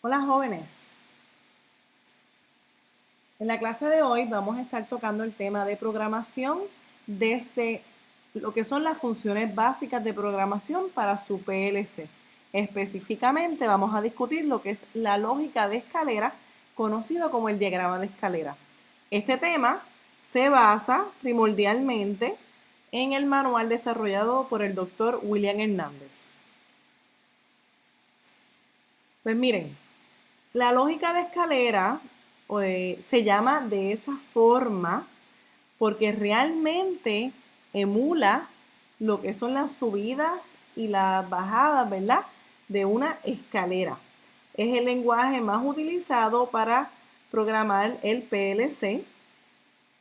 Hola jóvenes, en la clase de hoy vamos a estar tocando el tema de programación desde lo que son las funciones básicas de programación para su PLC. Específicamente vamos a discutir lo que es la lógica de escalera, conocido como el diagrama de escalera. Este tema se basa primordialmente en el manual desarrollado por el doctor William Hernández. Pues miren, la lógica de escalera se llama de esa forma porque realmente emula lo que son las subidas y las bajadas, ¿verdad? De una escalera. Es el lenguaje más utilizado para programar el PLC,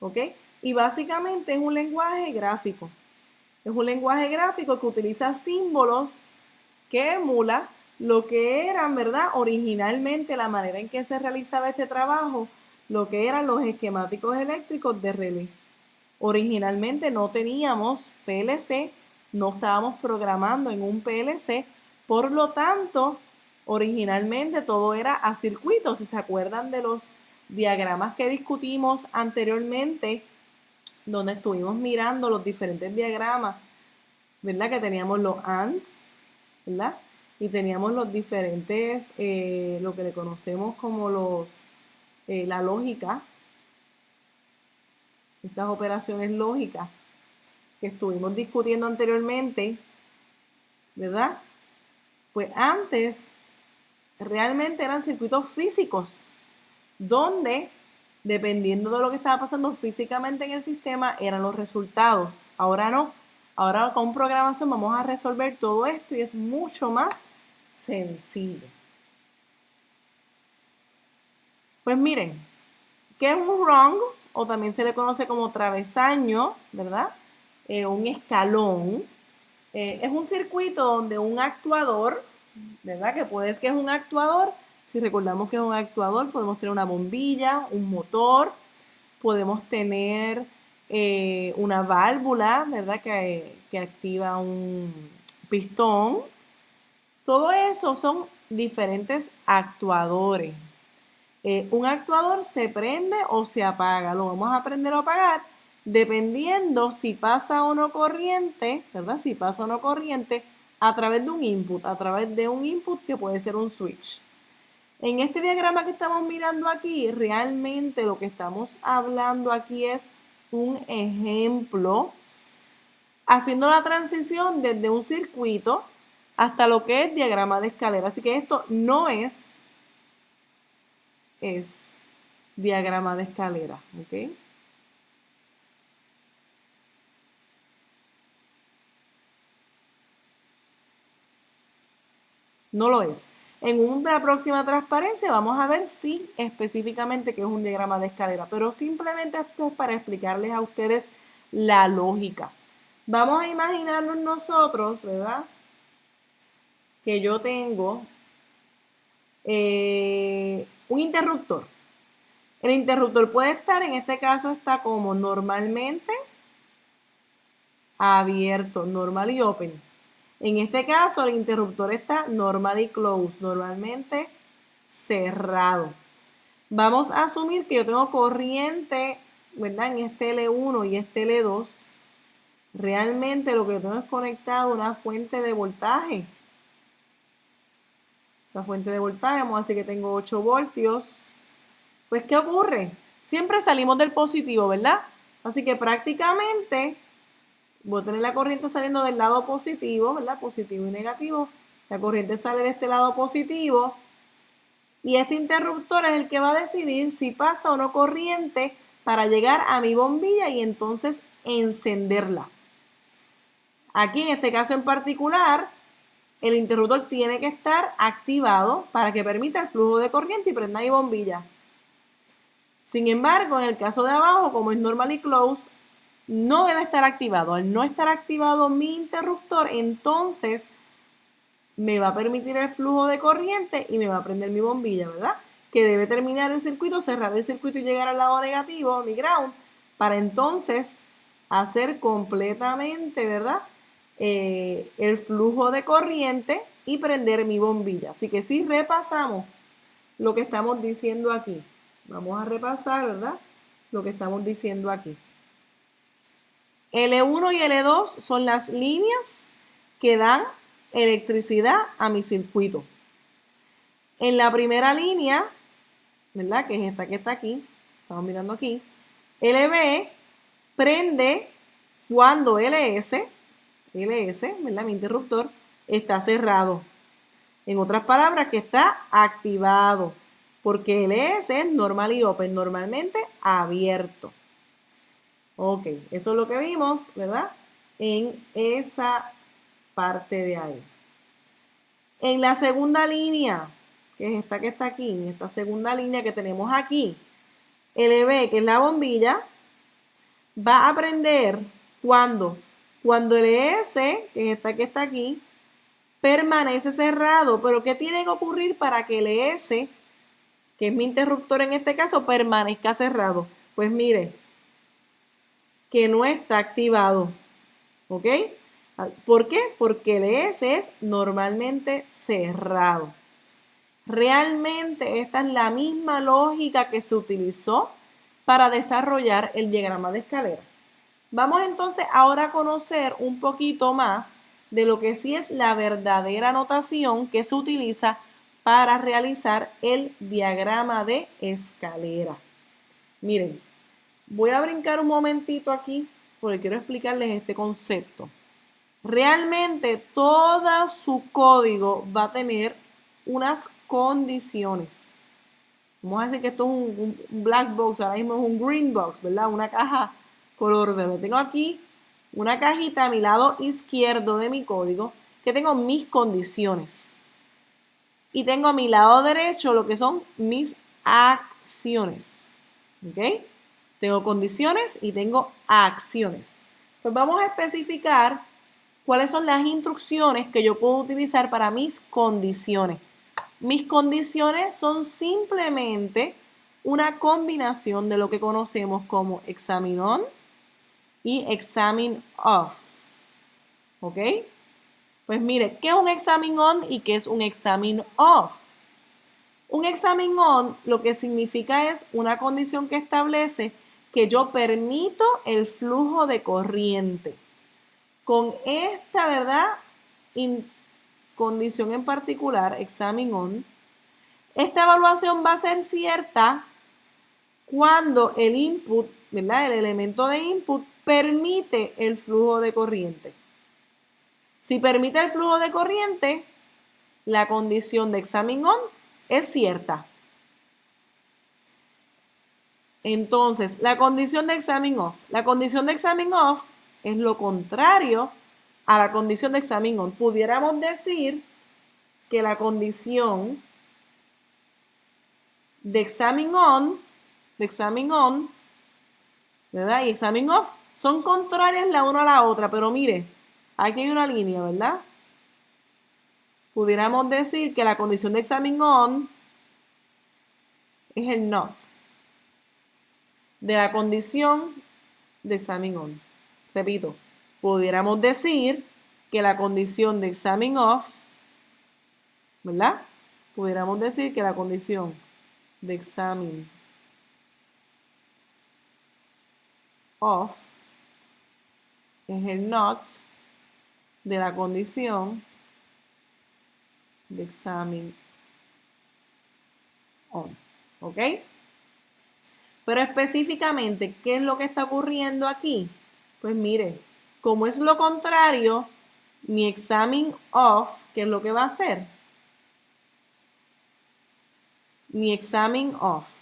¿ok? Y básicamente es un lenguaje gráfico. Es un lenguaje gráfico que utiliza símbolos que emula lo que eran, ¿verdad? Originalmente la manera en que se realizaba este trabajo, lo que eran los esquemáticos eléctricos de relé. Originalmente no teníamos PLC, no estábamos programando en un PLC, por lo tanto, originalmente todo era a circuitos. Si se acuerdan de los diagramas que discutimos anteriormente, donde estuvimos mirando los diferentes diagramas, ¿verdad? Que teníamos los ANDs, ¿verdad? Y teníamos los diferentes, lo que le conocemos como la lógica, estas operaciones lógicas que estuvimos discutiendo anteriormente, ¿verdad? Pues antes realmente eran circuitos físicos, donde dependiendo de lo que estaba pasando físicamente en el sistema eran los resultados. Ahora no. Ahora con programación vamos a resolver todo esto y es mucho más sencillo. Pues miren, ¿qué es un rung? O también se le conoce como travesaño, ¿verdad? Un escalón. Es un circuito donde un actuador, ¿verdad? Que es un actuador. Si recordamos que es un actuador, podemos tener una bombilla, un motor, podemos tener una válvula, ¿verdad? Que activa un pistón. Todo eso son diferentes actuadores. Un actuador se prende o se apaga. Lo vamos a prender o apagar dependiendo si pasa o no corriente, ¿verdad? Si pasa o no corriente a través de un input que puede ser un switch. En este diagrama que estamos mirando aquí, realmente lo que estamos hablando aquí es un ejemplo haciendo la transición desde un circuito hasta lo que es diagrama de escalera. Así que esto no es diagrama de escalera, ¿ok? No lo es. En una próxima transparencia vamos a ver si específicamente qué es un diagrama de escalera, pero simplemente esto es para explicarles a ustedes la lógica. Vamos a imaginarnos nosotros, ¿verdad? Que yo tengo un interruptor. El interruptor puede estar, en este caso está como normalmente abierto, normal y open. En este caso el interruptor está normal y closed, normalmente cerrado. Vamos a asumir que yo tengo corriente, ¿verdad? En este L1 y este L2. Realmente lo que yo tengo es conectado una fuente de voltaje. Esa fuente de voltaje, vamos a decir que tengo 8 voltios. Pues, ¿qué ocurre? Siempre salimos del positivo, ¿verdad? Así que prácticamente voy a tener la corriente saliendo del lado positivo, ¿verdad? Positivo y negativo. La corriente sale de este lado positivo. Y este interruptor es el que va a decidir si pasa o no corriente para llegar a mi bombilla y entonces encenderla. Aquí en este caso en particular, el interruptor tiene que estar activado para que permita el flujo de corriente y prenda mi bombilla. Sin embargo, en el caso de abajo, como es normal y close, no debe estar activado. Al no estar activado mi interruptor, entonces me va a permitir el flujo de corriente y me va a prender mi bombilla, ¿verdad? Que debe terminar el circuito, cerrar el circuito y llegar al lado negativo, mi ground, para entonces hacer completamente, ¿verdad? El flujo de corriente y prender mi bombilla. Así que si repasamos lo que estamos diciendo aquí. Vamos a repasar, ¿verdad? Lo que estamos diciendo aquí. L1 y L2 son las líneas que dan electricidad a mi circuito. En la primera línea, ¿verdad? Que es esta que está aquí, estamos mirando aquí, LB prende cuando LS, ¿verdad? Mi interruptor, está cerrado. En otras palabras, que está activado, porque LS es normal y open, normalmente abierto. Ok, eso es lo que vimos, ¿verdad? En esa parte de ahí. En la segunda línea, que es esta que está aquí, en esta segunda línea que tenemos aquí, LB, que es la bombilla, va a prender cuando LS, que es esta que está aquí, permanece cerrado. Pero ¿qué tiene que ocurrir para que LS, que es mi interruptor en este caso, permanezca cerrado? Pues mire, que no está activado. ¿Ok? ¿Por qué? Porque LS es normalmente cerrado. Realmente esta es la misma lógica que se utilizó para desarrollar el diagrama de escalera. Vamos entonces ahora a conocer un poquito más de lo que sí es la verdadera notación que se utiliza para realizar el diagrama de escalera. Miren, voy a brincar un momentito aquí porque quiero explicarles este concepto. Realmente todo su código va a tener unas condiciones. Vamos a decir que esto es un black box, ahora mismo es un green box, ¿verdad? Una caja color verde. Tengo aquí una cajita a mi lado izquierdo de mi código que tengo mis condiciones. Y tengo a mi lado derecho lo que son mis acciones. ¿Ok? Tengo condiciones y tengo acciones. Pues vamos a especificar cuáles son las instrucciones que yo puedo utilizar para mis condiciones. Mis condiciones son simplemente una combinación de lo que conocemos como examine on y examine off. ¿Ok? Pues mire, ¿qué es un examine on y qué es un examine off? Un examine on lo que significa es una condición que establece que yo permito el flujo de corriente. Con esta, ¿verdad? Condición en particular, examine on, esta evaluación va a ser cierta cuando el input, ¿verdad? El elemento de input permite el flujo de corriente. Si permite el flujo de corriente, la condición de examine on es cierta. Entonces, la condición de examine off. La condición de examine off es lo contrario a la condición de examine on. Pudiéramos decir que la condición de examine on, ¿verdad? Y examine off son contrarias la una a la otra, pero mire, aquí hay una línea, ¿verdad? Pudiéramos decir que la condición de examine on es el not de la condición de examine on. Repito, pudiéramos decir que la condición de examine off, ¿verdad? Pudiéramos decir que la condición de examine off es el not de la condición de examine on. ¿Ok? Pero específicamente, ¿qué es lo que está ocurriendo aquí? Pues mire, como es lo contrario, mi examine off, ¿qué es lo que va a hacer? Mi examine off.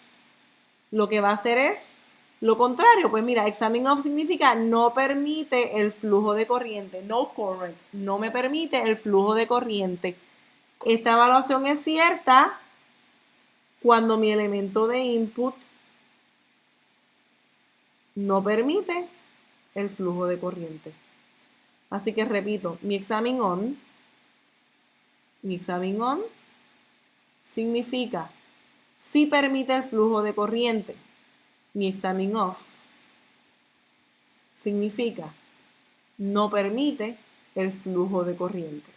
Lo que va a hacer es lo contrario. Pues mira, examine off significa no permite el flujo de corriente. No current. No me permite el flujo de corriente. Esta evaluación es cierta cuando mi elemento de input no permite el flujo de corriente. Así que repito, mi examine on significa si permite el flujo de corriente. Mi examine off significa no permite el flujo de corriente.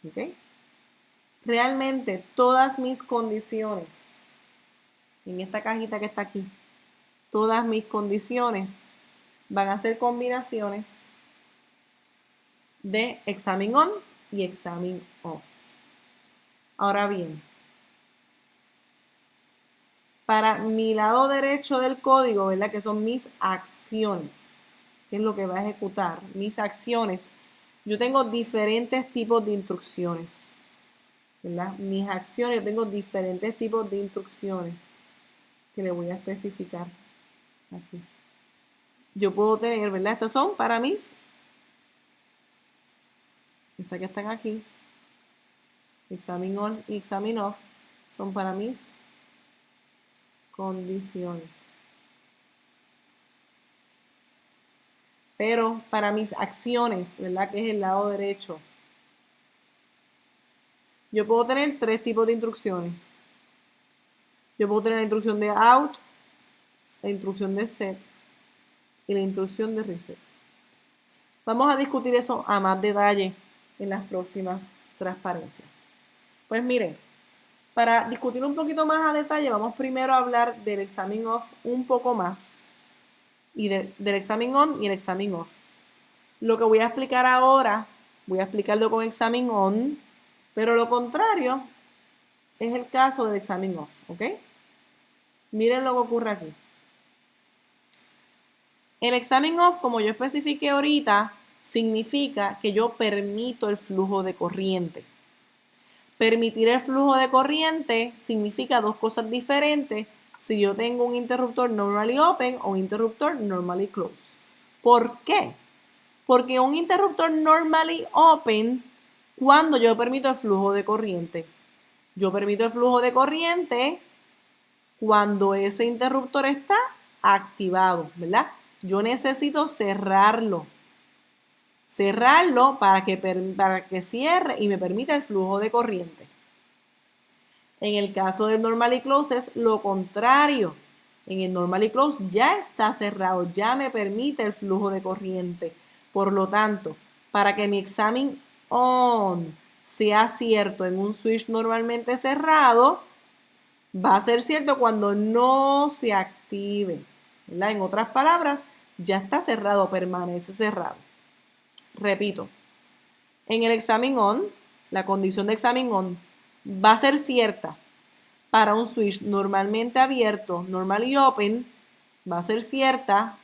¿Ok? Realmente todas mis condiciones en esta cajita que está aquí, todas mis condiciones van a ser combinaciones de examine on y examine off. Ahora bien, para mi lado derecho del código, ¿verdad? Que son mis acciones, que es lo que va a ejecutar, mis acciones. Yo tengo diferentes tipos de instrucciones, ¿verdad? Mis acciones, tengo diferentes tipos de instrucciones que le voy a especificar aquí. Yo puedo tener, ¿verdad? Estas son para mis, estas que están aquí, examine on y examine off, son para mis condiciones. Pero para mis acciones, ¿verdad? Que es el lado derecho, yo puedo tener tres tipos de instrucciones. Yo puedo tener la instrucción de out, la instrucción de set y la instrucción de reset. Vamos a discutir eso a más detalle en las próximas transparencias. Pues miren, para discutir un poquito más a detalle, vamos primero a hablar del examine off un poco más y del examine on y el examine off. Lo que voy a explicar ahora, voy a explicarlo con examine on, pero lo contrario es el caso del examine off, ¿ok? Miren lo que ocurre aquí. El examine off, como yo especifiqué ahorita, significa que yo permito el flujo de corriente. Permitir el flujo de corriente significa dos cosas diferentes si yo tengo un interruptor normally open o un interruptor normally closed. ¿Por qué? Porque un interruptor normally open, cuando yo permito el flujo de corriente. Yo permito el flujo de corriente cuando ese interruptor está activado, ¿verdad? Yo necesito cerrarlo. Cerrarlo para que cierre y me permita el flujo de corriente. En el caso del normally close es lo contrario. En el normally close ya está cerrado, ya me permite el flujo de corriente. Por lo tanto, para que mi examine on sea cierto en un switch normalmente cerrado, va a ser cierto cuando no se active, ¿verdad? En otras palabras, ya está cerrado, permanece cerrado. Repito, en el examine on, la condición de examine on va a ser cierta para un switch normalmente abierto, normally open, va a ser cierta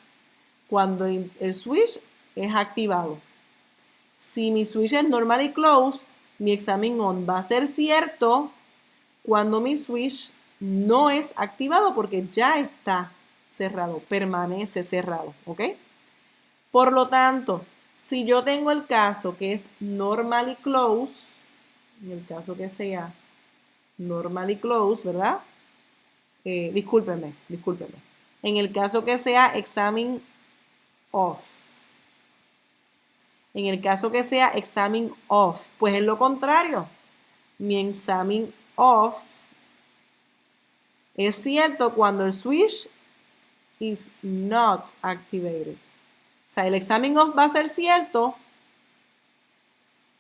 cuando el switch es activado. Si mi switch es normally closed, mi examine on va a ser cierto cuando mi switch no es activado porque ya está cerrado, permanece cerrado, ¿ok? Por lo tanto, si yo tengo el caso que es normally closed, en el caso que sea normally closed, ¿verdad? Discúlpenme. En el caso que sea examine off. En el caso que sea examine off, pues es lo contrario. Mi examine off es cierto cuando el switch is not activated. O sea, el examine off va a ser cierto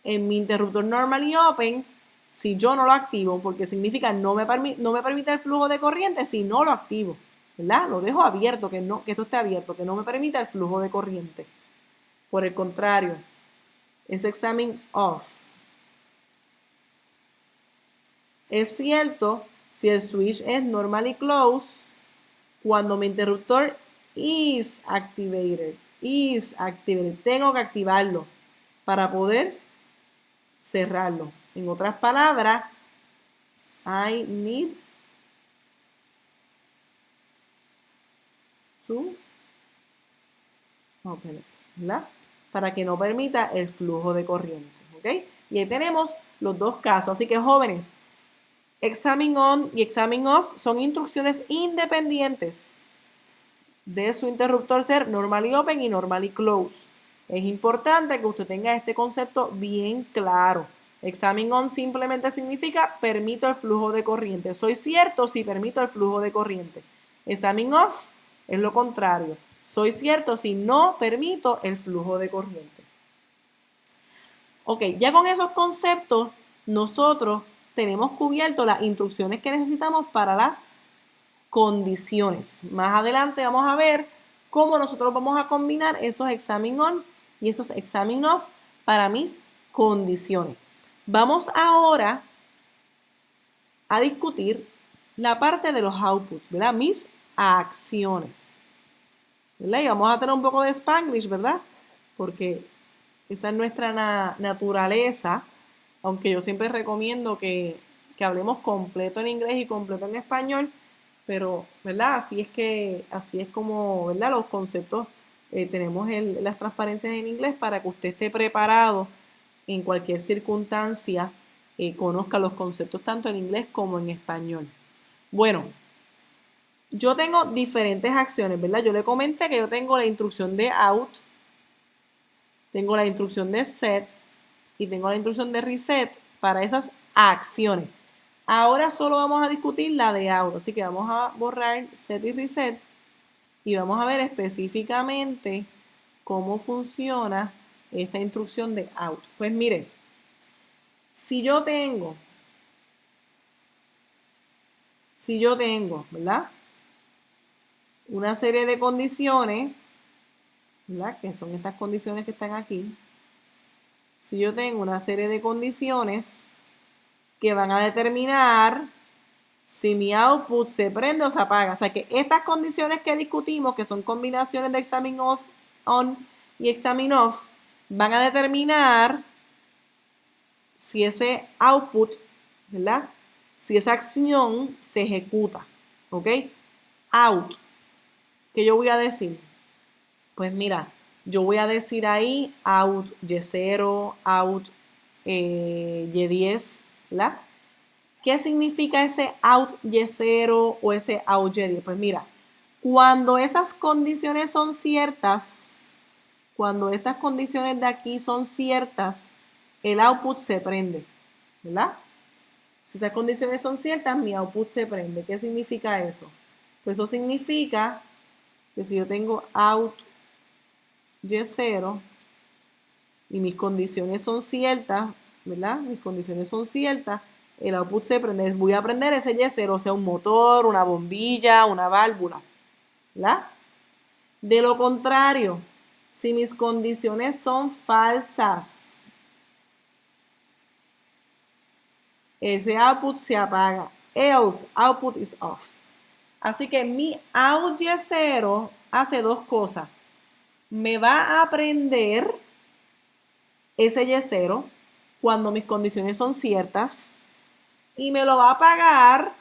en mi interruptor normally open si yo no lo activo, porque significa no me permite el flujo de corriente si no lo activo, ¿verdad? Lo dejo abierto, que esto esté abierto, que no me permita el flujo de corriente. Por el contrario, es examine off. Es cierto si el switch es normally closed cuando mi interruptor is activated. Tengo que activarlo para poder cerrarlo. En otras palabras, I need to open it, ¿verdad? Para que no permita el flujo de corriente, ¿ok? Y ahí tenemos los dos casos. Así que, jóvenes, examine on y examine off son instrucciones independientes de su interruptor ser normally open y normally close. Es importante que usted tenga este concepto bien claro. Examine on simplemente significa permito el flujo de corriente. Soy cierto si permito el flujo de corriente. Examine off es lo contrario. Soy cierto si no permito el flujo de corriente. Ok, ya con esos conceptos nosotros tenemos cubierto las instrucciones que necesitamos para las condiciones. Más adelante vamos a ver cómo nosotros vamos a combinar esos examine on y esos examine off para mis condiciones. Vamos ahora a discutir la parte de los outputs, ¿verdad? Mis acciones, ¿verdad? Y vamos a tener un poco de Spanglish, ¿verdad? Porque esa es nuestra naturaleza, aunque yo siempre recomiendo que hablemos completo en inglés y completo en español, pero, ¿verdad? Así es como, ¿verdad? Los conceptos, tenemos las transparencias en inglés para que usted esté preparado en cualquier circunstancia, conozca los conceptos tanto en inglés como en español. Bueno, yo tengo diferentes acciones, ¿verdad? Yo le comenté que yo tengo la instrucción de out, tengo la instrucción de set y tengo la instrucción de reset para esas acciones. Ahora solo vamos a discutir la de out, así que vamos a borrar set y reset y vamos a ver específicamente cómo funciona esta instrucción de out. Pues mire, si yo tengo, ¿verdad? Una serie de condiciones, ¿verdad? Que son estas condiciones que están aquí. Si yo tengo una serie de condiciones que van a determinar si mi output se prende o se apaga. O sea que estas condiciones que discutimos, que son combinaciones de examine on y examine off, van a determinar si ese output, ¿verdad? Si esa acción se ejecuta. ¿Ok? Out. ¿Qué yo voy a decir? Pues mira, yo voy a decir ahí out Y0, out Y10, ¿verdad? ¿Qué significa ese out Y0 o ese out Y10? Pues mira, cuando esas condiciones son ciertas, cuando estas condiciones de aquí son ciertas, el output se prende, ¿verdad? Si esas condiciones son ciertas, mi output se prende. ¿Qué significa eso? Pues eso significa que si yo tengo out Y0 y mis condiciones son ciertas, ¿verdad? Mis condiciones son ciertas, el output se prende. Voy a prender ese Y0, o sea, un motor, una bombilla, una válvula, ¿verdad? De lo contrario, si mis condiciones son falsas, ese output se apaga. Else, output is off. Así que mi out Y0 hace dos cosas. Me va a prender ese Y0 cuando mis condiciones son ciertas y me lo va a pagar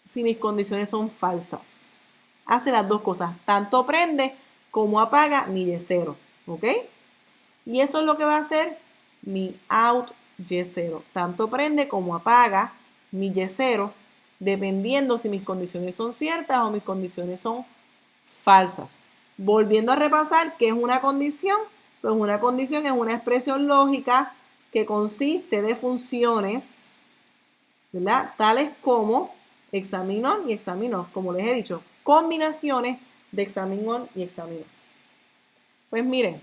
si mis condiciones son falsas. Hace las dos cosas, tanto prende como apaga mi Y0, ¿ok? Y eso es lo que va a hacer mi out Y0, tanto prende como apaga mi Y0, dependiendo si mis condiciones son ciertas o mis condiciones son falsas. Volviendo a repasar, ¿qué es una condición? Pues una condición es una expresión lógica que consiste de funciones, ¿verdad? Tales como examine on y examine off, como les he dicho, combinaciones de examine on y examine off. Pues miren,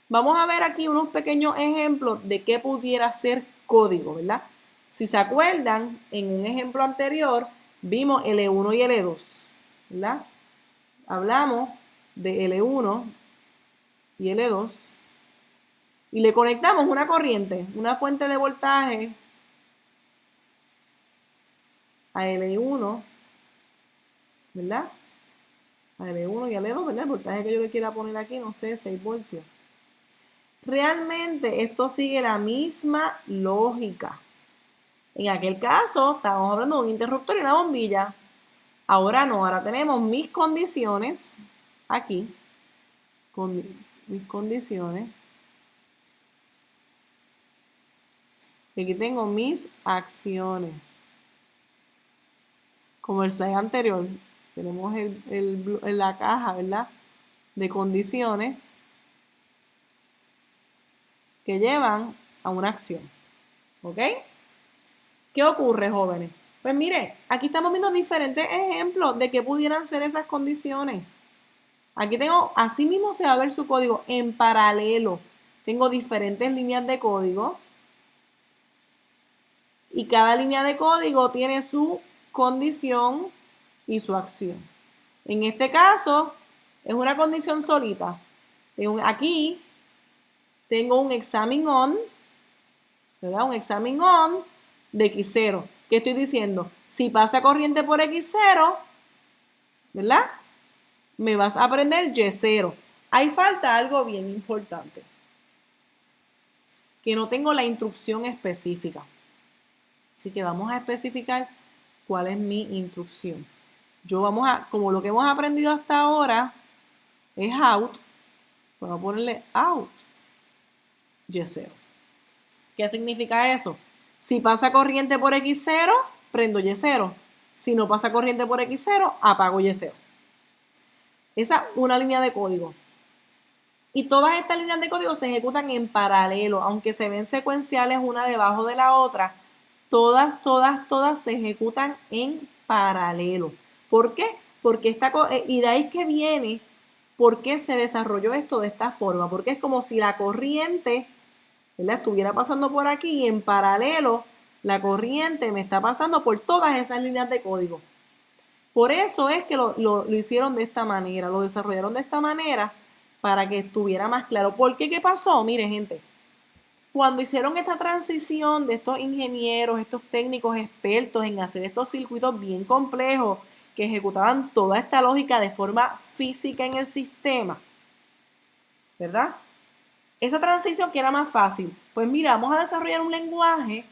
vamos a ver aquí unos pequeños ejemplos de qué pudiera ser código, ¿verdad? Si se acuerdan, en un ejemplo anterior vimos L1 y L2, ¿verdad? Hablamos de L1 y L2 y le conectamos una corriente, una fuente de voltaje a L1, ¿verdad? A L1 y a L2, ¿verdad? El voltaje que yo le quiera poner aquí, no sé, 6 voltios. Realmente esto sigue la misma lógica. En aquel caso, estábamos hablando de un interruptor y una bombilla. Ahora no, ahora tenemos mis condiciones aquí, con mis condiciones. Y aquí tengo mis acciones. Como el slide anterior, tenemos la caja, ¿verdad? De condiciones que llevan a una acción. ¿Ok? ¿Qué ocurre, jóvenes? Pues mire, aquí estamos viendo diferentes ejemplos de qué pudieran ser esas condiciones. Aquí tengo, así mismo se va a ver su código en paralelo. Tengo diferentes líneas de código y cada línea de código tiene su condición y su acción. En este caso, es una condición solita. Aquí tengo un examine on, ¿verdad? Un examine on de X0. ¿Qué estoy diciendo? Si pasa corriente por X0, ¿verdad? Me vas a aprender Y0. Ahí falta algo bien importante, que no tengo la instrucción específica. Así que vamos a especificar cuál es mi instrucción. Como lo que hemos aprendido hasta ahora es out, vamos a ponerle out Y0. ¿Qué significa eso? Si pasa corriente por X0, prendo Y0. Si no pasa corriente por X0, apago Y0. Esa es una línea de código. Y todas estas líneas de código se ejecutan en paralelo, aunque se ven secuenciales una debajo de la otra. Todas se ejecutan en paralelo. ¿Por qué? Porque y de ahí es que viene por qué se desarrolló esto de esta forma. Porque es como si la corriente, ¿verdad?, estuviera pasando por aquí y en paralelo la corriente me está pasando por todas esas líneas de código. Por eso es que lo hicieron de esta manera, lo desarrollaron de esta manera para que estuviera más claro. ¿Por qué? ¿Qué pasó? Mire, gente, cuando hicieron esta transición de estos ingenieros, estos técnicos expertos en hacer estos circuitos bien complejos que ejecutaban toda esta lógica de forma física en el sistema, ¿verdad? Esa transición que era más fácil, pues mira, vamos a desarrollar un lenguaje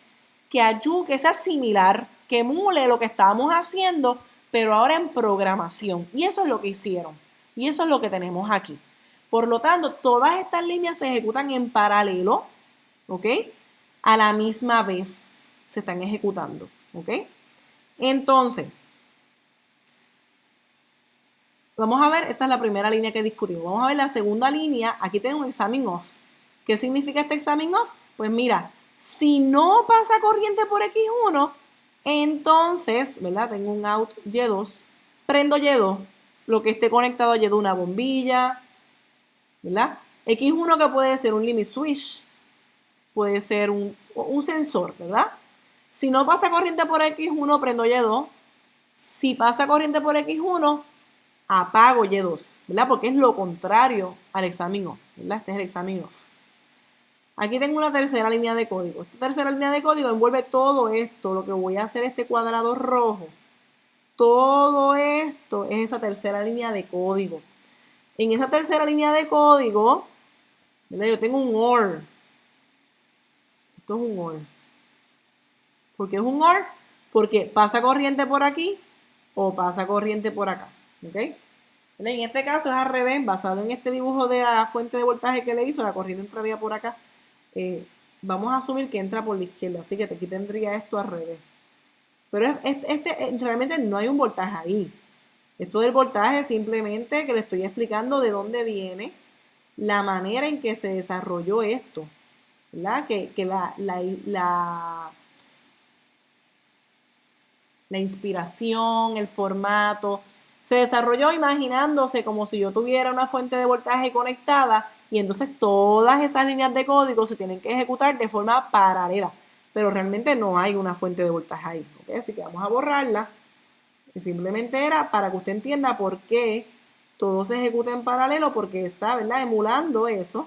que sea similar, que emule lo que estábamos haciendo, pero ahora en programación. Y eso es lo que hicieron. Y eso es lo que tenemos aquí. Por lo tanto, todas estas líneas se ejecutan en paralelo, ¿ok? A la misma vez se están ejecutando, ¿ok? Entonces, vamos a ver, esta es la primera línea que discutimos. Vamos a ver la segunda línea. Aquí tengo un examine off. ¿Qué significa este examine off? Pues mira, si no pasa corriente por X1, entonces, ¿verdad? Tengo un out Y2, prendo Y2, lo que esté conectado a Y2, una bombilla, ¿verdad? X1 que puede ser un limit switch, puede ser un sensor, ¿verdad? Si no pasa corriente por X1, prendo Y2. Si pasa corriente por X1, apago Y2, ¿verdad? Porque es lo contrario al examine off, ¿verdad? Este es el examine off. Aquí tengo una tercera línea de código. Esta tercera línea de código envuelve todo esto, lo que voy a hacer este cuadrado rojo. Todo esto es esa tercera línea de código. En esa tercera línea de código, ¿verdad?, yo tengo un OR. Esto es un OR. ¿Por qué es un OR? Porque pasa corriente por aquí o pasa corriente por acá. ¿Ok? En este caso es al revés, basado en este dibujo de la fuente de voltaje que le hizo, la corriente entraría por acá. Vamos a asumir que entra por la izquierda, así que aquí tendría esto al revés. Pero realmente no hay un voltaje ahí. Esto del voltaje es simplemente que le estoy explicando de dónde viene, la manera en que se desarrolló esto, ¿verdad? Que la inspiración, el formato, se desarrolló imaginándose como si yo tuviera una fuente de voltaje conectada y entonces todas esas líneas de código se tienen que ejecutar de forma paralela, pero realmente no hay una fuente de voltaje ahí, ¿ok? Así que vamos a borrarla. Y simplemente era para que usted entienda por qué todo se ejecuta en paralelo, porque está, ¿verdad?, emulando eso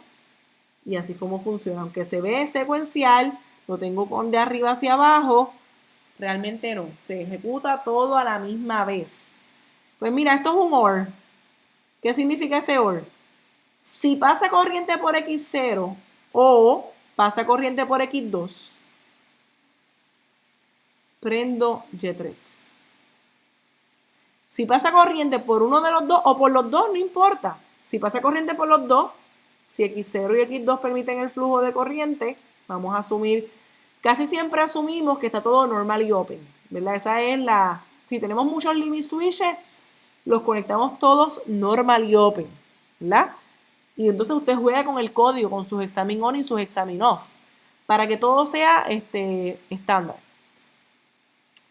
y así como funciona. Aunque se ve secuencial, lo tengo con de arriba hacia abajo, realmente no, se ejecuta todo a la misma vez. Pues mira, esto es un OR. ¿Qué significa ese OR? Si pasa corriente por X0 o pasa corriente por X2, prendo Y3. Si pasa corriente por uno de los dos o por los dos, no importa. Si pasa corriente por los dos, si X0 y X2 permiten el flujo de corriente, vamos a asumir, casi siempre asumimos que está todo normal y open, ¿verdad? Esa es si tenemos muchos limit switches, los conectamos todos normal y open, ¿verdad? Y entonces usted juega con el código, con sus examine on y sus examine off, para que todo sea estándar.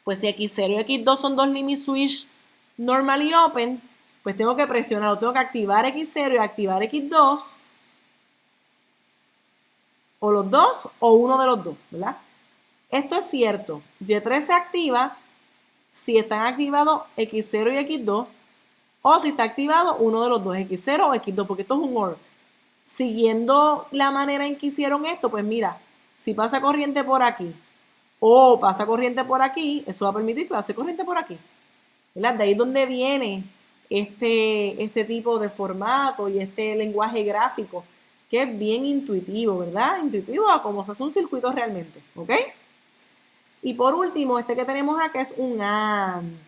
Pues si X0 y X2 son dos limit switch normal y open, pues tengo que presionarlo, tengo que activar X0 y activar X2, o los dos o uno de los dos, ¿verdad? Esto es cierto, Y3 se activa si están activados X0 y X2, o si está activado uno de los dos, X0 o X2, porque esto es un OR. Siguiendo la manera en que hicieron esto, pues mira, si pasa corriente por aquí o pasa corriente por aquí, eso va a permitir que pase corriente por aquí, ¿verdad? De ahí es donde viene este tipo de formato y este lenguaje gráfico, que es bien intuitivo, ¿verdad? Intuitivo a cómo se hace un circuito realmente, ¿ok? Y por último, este que tenemos acá es un AND.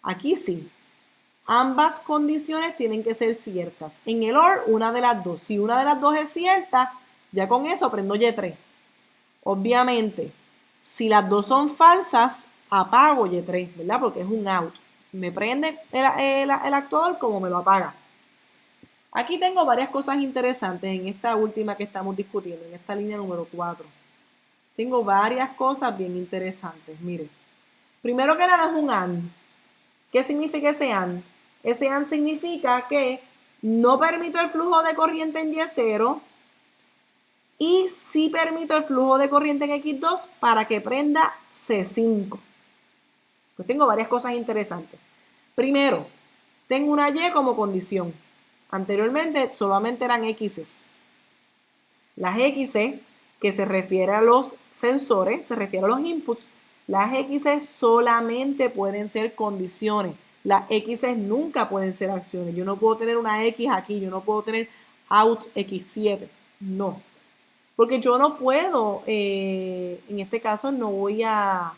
Aquí sí, ambas condiciones tienen que ser ciertas. En el OR, una de las dos. Si una de las dos es cierta, ya con eso aprendo Y3. Obviamente, si las dos son falsas, apago Y3, ¿verdad? Porque es un out. Me prende el actuador como me lo apaga. Aquí tengo varias cosas interesantes en esta última que estamos discutiendo, en esta línea número 4. Tengo varias cosas bien interesantes. Miren, primero que nada es un AND. ¿Qué significa ese AND? Ese AND significa que no permito el flujo de corriente en Y0 y sí permito el flujo de corriente en X2 para que prenda C5. Pues tengo varias cosas interesantes. Primero, tengo una Y como condición. Anteriormente solamente eran X's. Las X, que se refiere a los sensores, se refiere a los inputs, las X solamente pueden ser condiciones. Las X nunca pueden ser acciones. Yo no puedo tener una X aquí, yo no puedo tener out X7. No. Porque yo no puedo, en este caso no voy a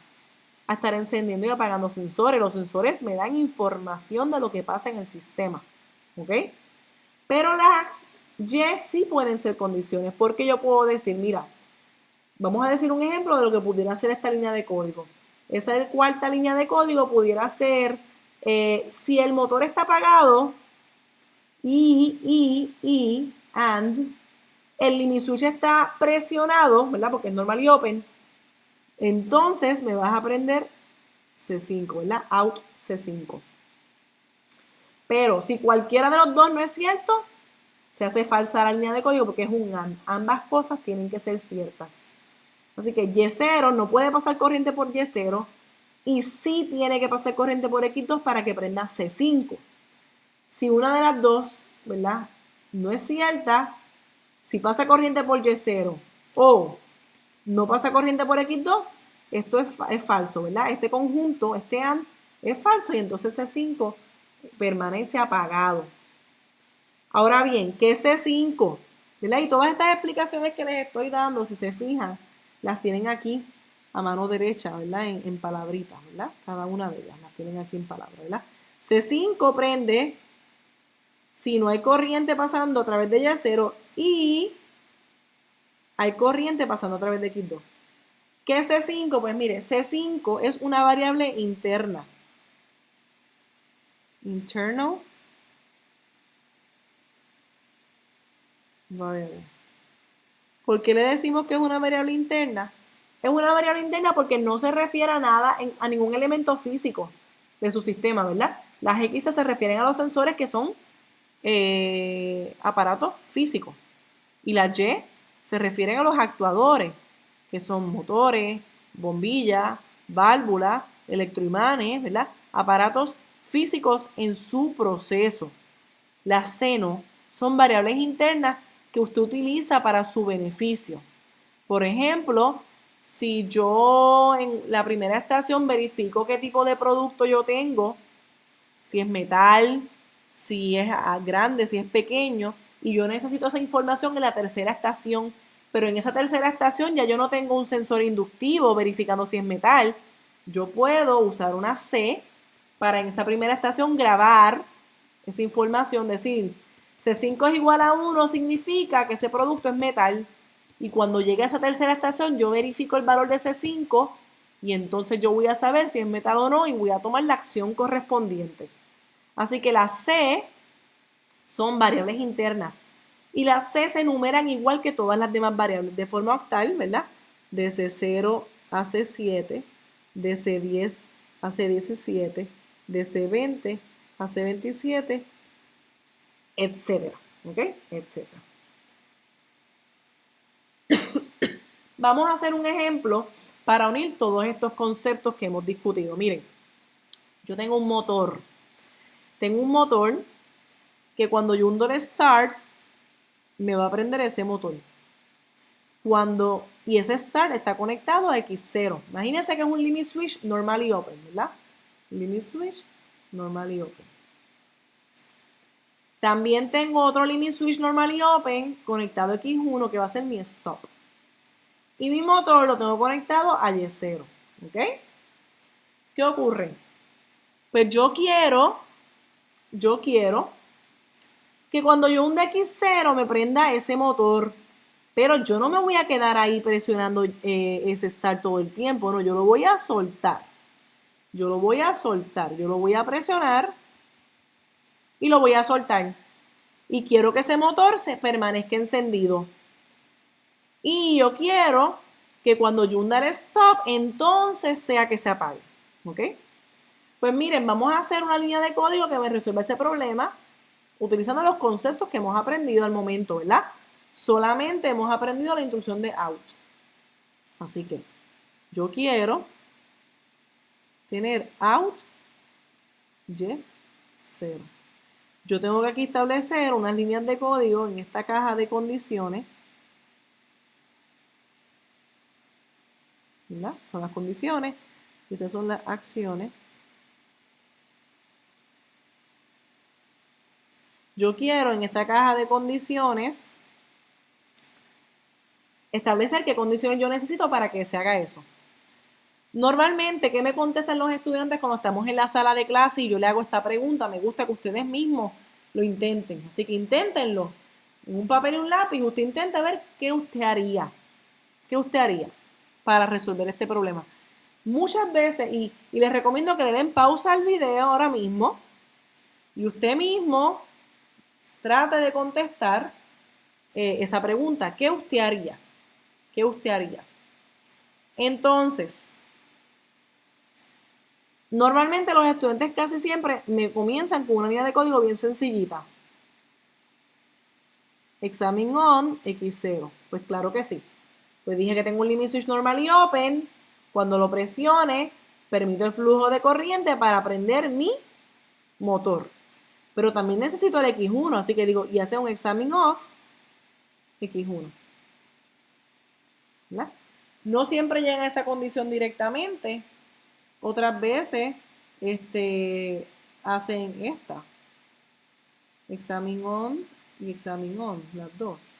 estar encendiendo y apagando sensores. Los sensores me dan información de lo que pasa en el sistema. ¿Ok? Pero las Y sí pueden ser condiciones, porque yo puedo decir, mira, vamos a decir un ejemplo de lo que pudiera ser esta línea de código. Esa cuarta línea de código pudiera ser, si el motor está apagado and el limit switch está presionado, ¿verdad? Porque es normal y open, entonces me vas a aprender C5, ¿verdad? Out C5. Pero si cualquiera de los dos no es cierto, se hace falsa la línea de código porque es un AND. Ambas cosas tienen que ser ciertas. Así que Y0 no puede pasar corriente por Y0 y sí tiene que pasar corriente por X2 para que prenda C5. Si una de las dos, ¿verdad? No es cierta, si pasa corriente por Y0 o no pasa corriente por X2, esto es falso, ¿verdad? Este conjunto, este AND, es falso y entonces C5 permanece apagado. Ahora bien, ¿qué es C5? ¿Verdad? Y todas estas explicaciones que les estoy dando, si se fijan, las tienen aquí a mano derecha, ¿verdad? En palabritas, ¿verdad? Cada una de ellas las tienen aquí en palabras, ¿verdad? C5 prende si no hay corriente pasando a través de Y0 y hay corriente pasando a través de X2. ¿Qué es C5? Pues mire, C5 es una variable interna. Internal variable. ¿Por qué le decimos que es una variable interna? Es una variable interna porque no se refiere a nada, a ningún elemento físico de su sistema, ¿verdad? Las X se refieren a los sensores que son aparatos físicos. Y las Y se refieren a los actuadores, que son motores, bombillas, válvulas, electroimanes, ¿verdad? Aparatos físicos en su proceso. Las C no, son variables internas que usted utiliza para su beneficio. Por ejemplo, si yo en la primera estación verifico qué tipo de producto yo tengo, si es metal, si es grande, si es pequeño, y yo necesito esa información en la tercera estación, pero en esa tercera estación ya yo no tengo un sensor inductivo verificando si es metal, yo puedo usar una C para en esa primera estación grabar esa información, decir, C5 es igual a 1 significa que ese producto es metal, y cuando llegue a esa tercera estación yo verifico el valor de C5 y entonces yo voy a saber si es metal o no y voy a tomar la acción correspondiente. Así que las C son variables internas y las C se enumeran igual que todas las demás variables de forma octal, ¿verdad? De C0 a C7, de C10 a C17, de C20 a C27, etcétera, ¿ok? Etcétera. Vamos a hacer un ejemplo para unir todos estos conceptos que hemos discutido. Miren, Yo tengo un motor. Tengo un motor que cuando yo hundo el start, me va a prender ese motor. Y ese start está conectado a X0. Imagínense que es un limit switch normally open, ¿verdad? Limit switch normally open. También tengo otro limit switch normally open conectado a X1 que va a ser mi stop. Y mi motor lo tengo conectado a Y0. ¿Ok? ¿Qué ocurre? Pues yo quiero que cuando yo hunda X0 me prenda ese motor. Pero yo no me voy a quedar ahí presionando ese start todo el tiempo. No, yo lo voy a soltar. Yo lo voy a presionar y lo voy a soltar. Y quiero que ese motor se permanezca encendido. Y yo quiero que cuando yo hunda el stop, entonces sea que se apague. ¿Ok? Pues miren, vamos a hacer una línea de código que me resuelva ese problema utilizando los conceptos que hemos aprendido al momento, ¿verdad? Solamente hemos aprendido la instrucción de out. Así que yo quiero tener out Y0. Yo tengo que aquí establecer unas líneas de código en esta caja de condiciones. ¿Verdad? Son las condiciones y estas son las acciones. Yo quiero en esta caja de condiciones establecer qué condiciones yo necesito para que se haga eso. Normalmente, ¿qué me contestan los estudiantes cuando estamos en la sala de clase y yo le hago esta pregunta? Me gusta que ustedes mismos lo intenten. Así que inténtenlo. En un papel y un lápiz, usted intenta ver qué usted haría. ¿Qué usted haría para resolver este problema? Muchas veces, y les recomiendo que le den pausa al video ahora mismo y usted mismo trate de contestar esa pregunta. ¿Qué usted haría? ¿Qué usted haría? Entonces, normalmente los estudiantes casi siempre me comienzan con una línea de código bien sencillita. Examine on X0. Pues claro que sí. Pues dije que tengo un limit switch normally open. Cuando lo presione, permito el flujo de corriente para prender mi motor. Pero también necesito el X1, así que digo, y hace un examine off X1. ¿Verdad? No siempre llega a esa condición directamente. Otras veces hacen esta. Examine on y examine on, las dos.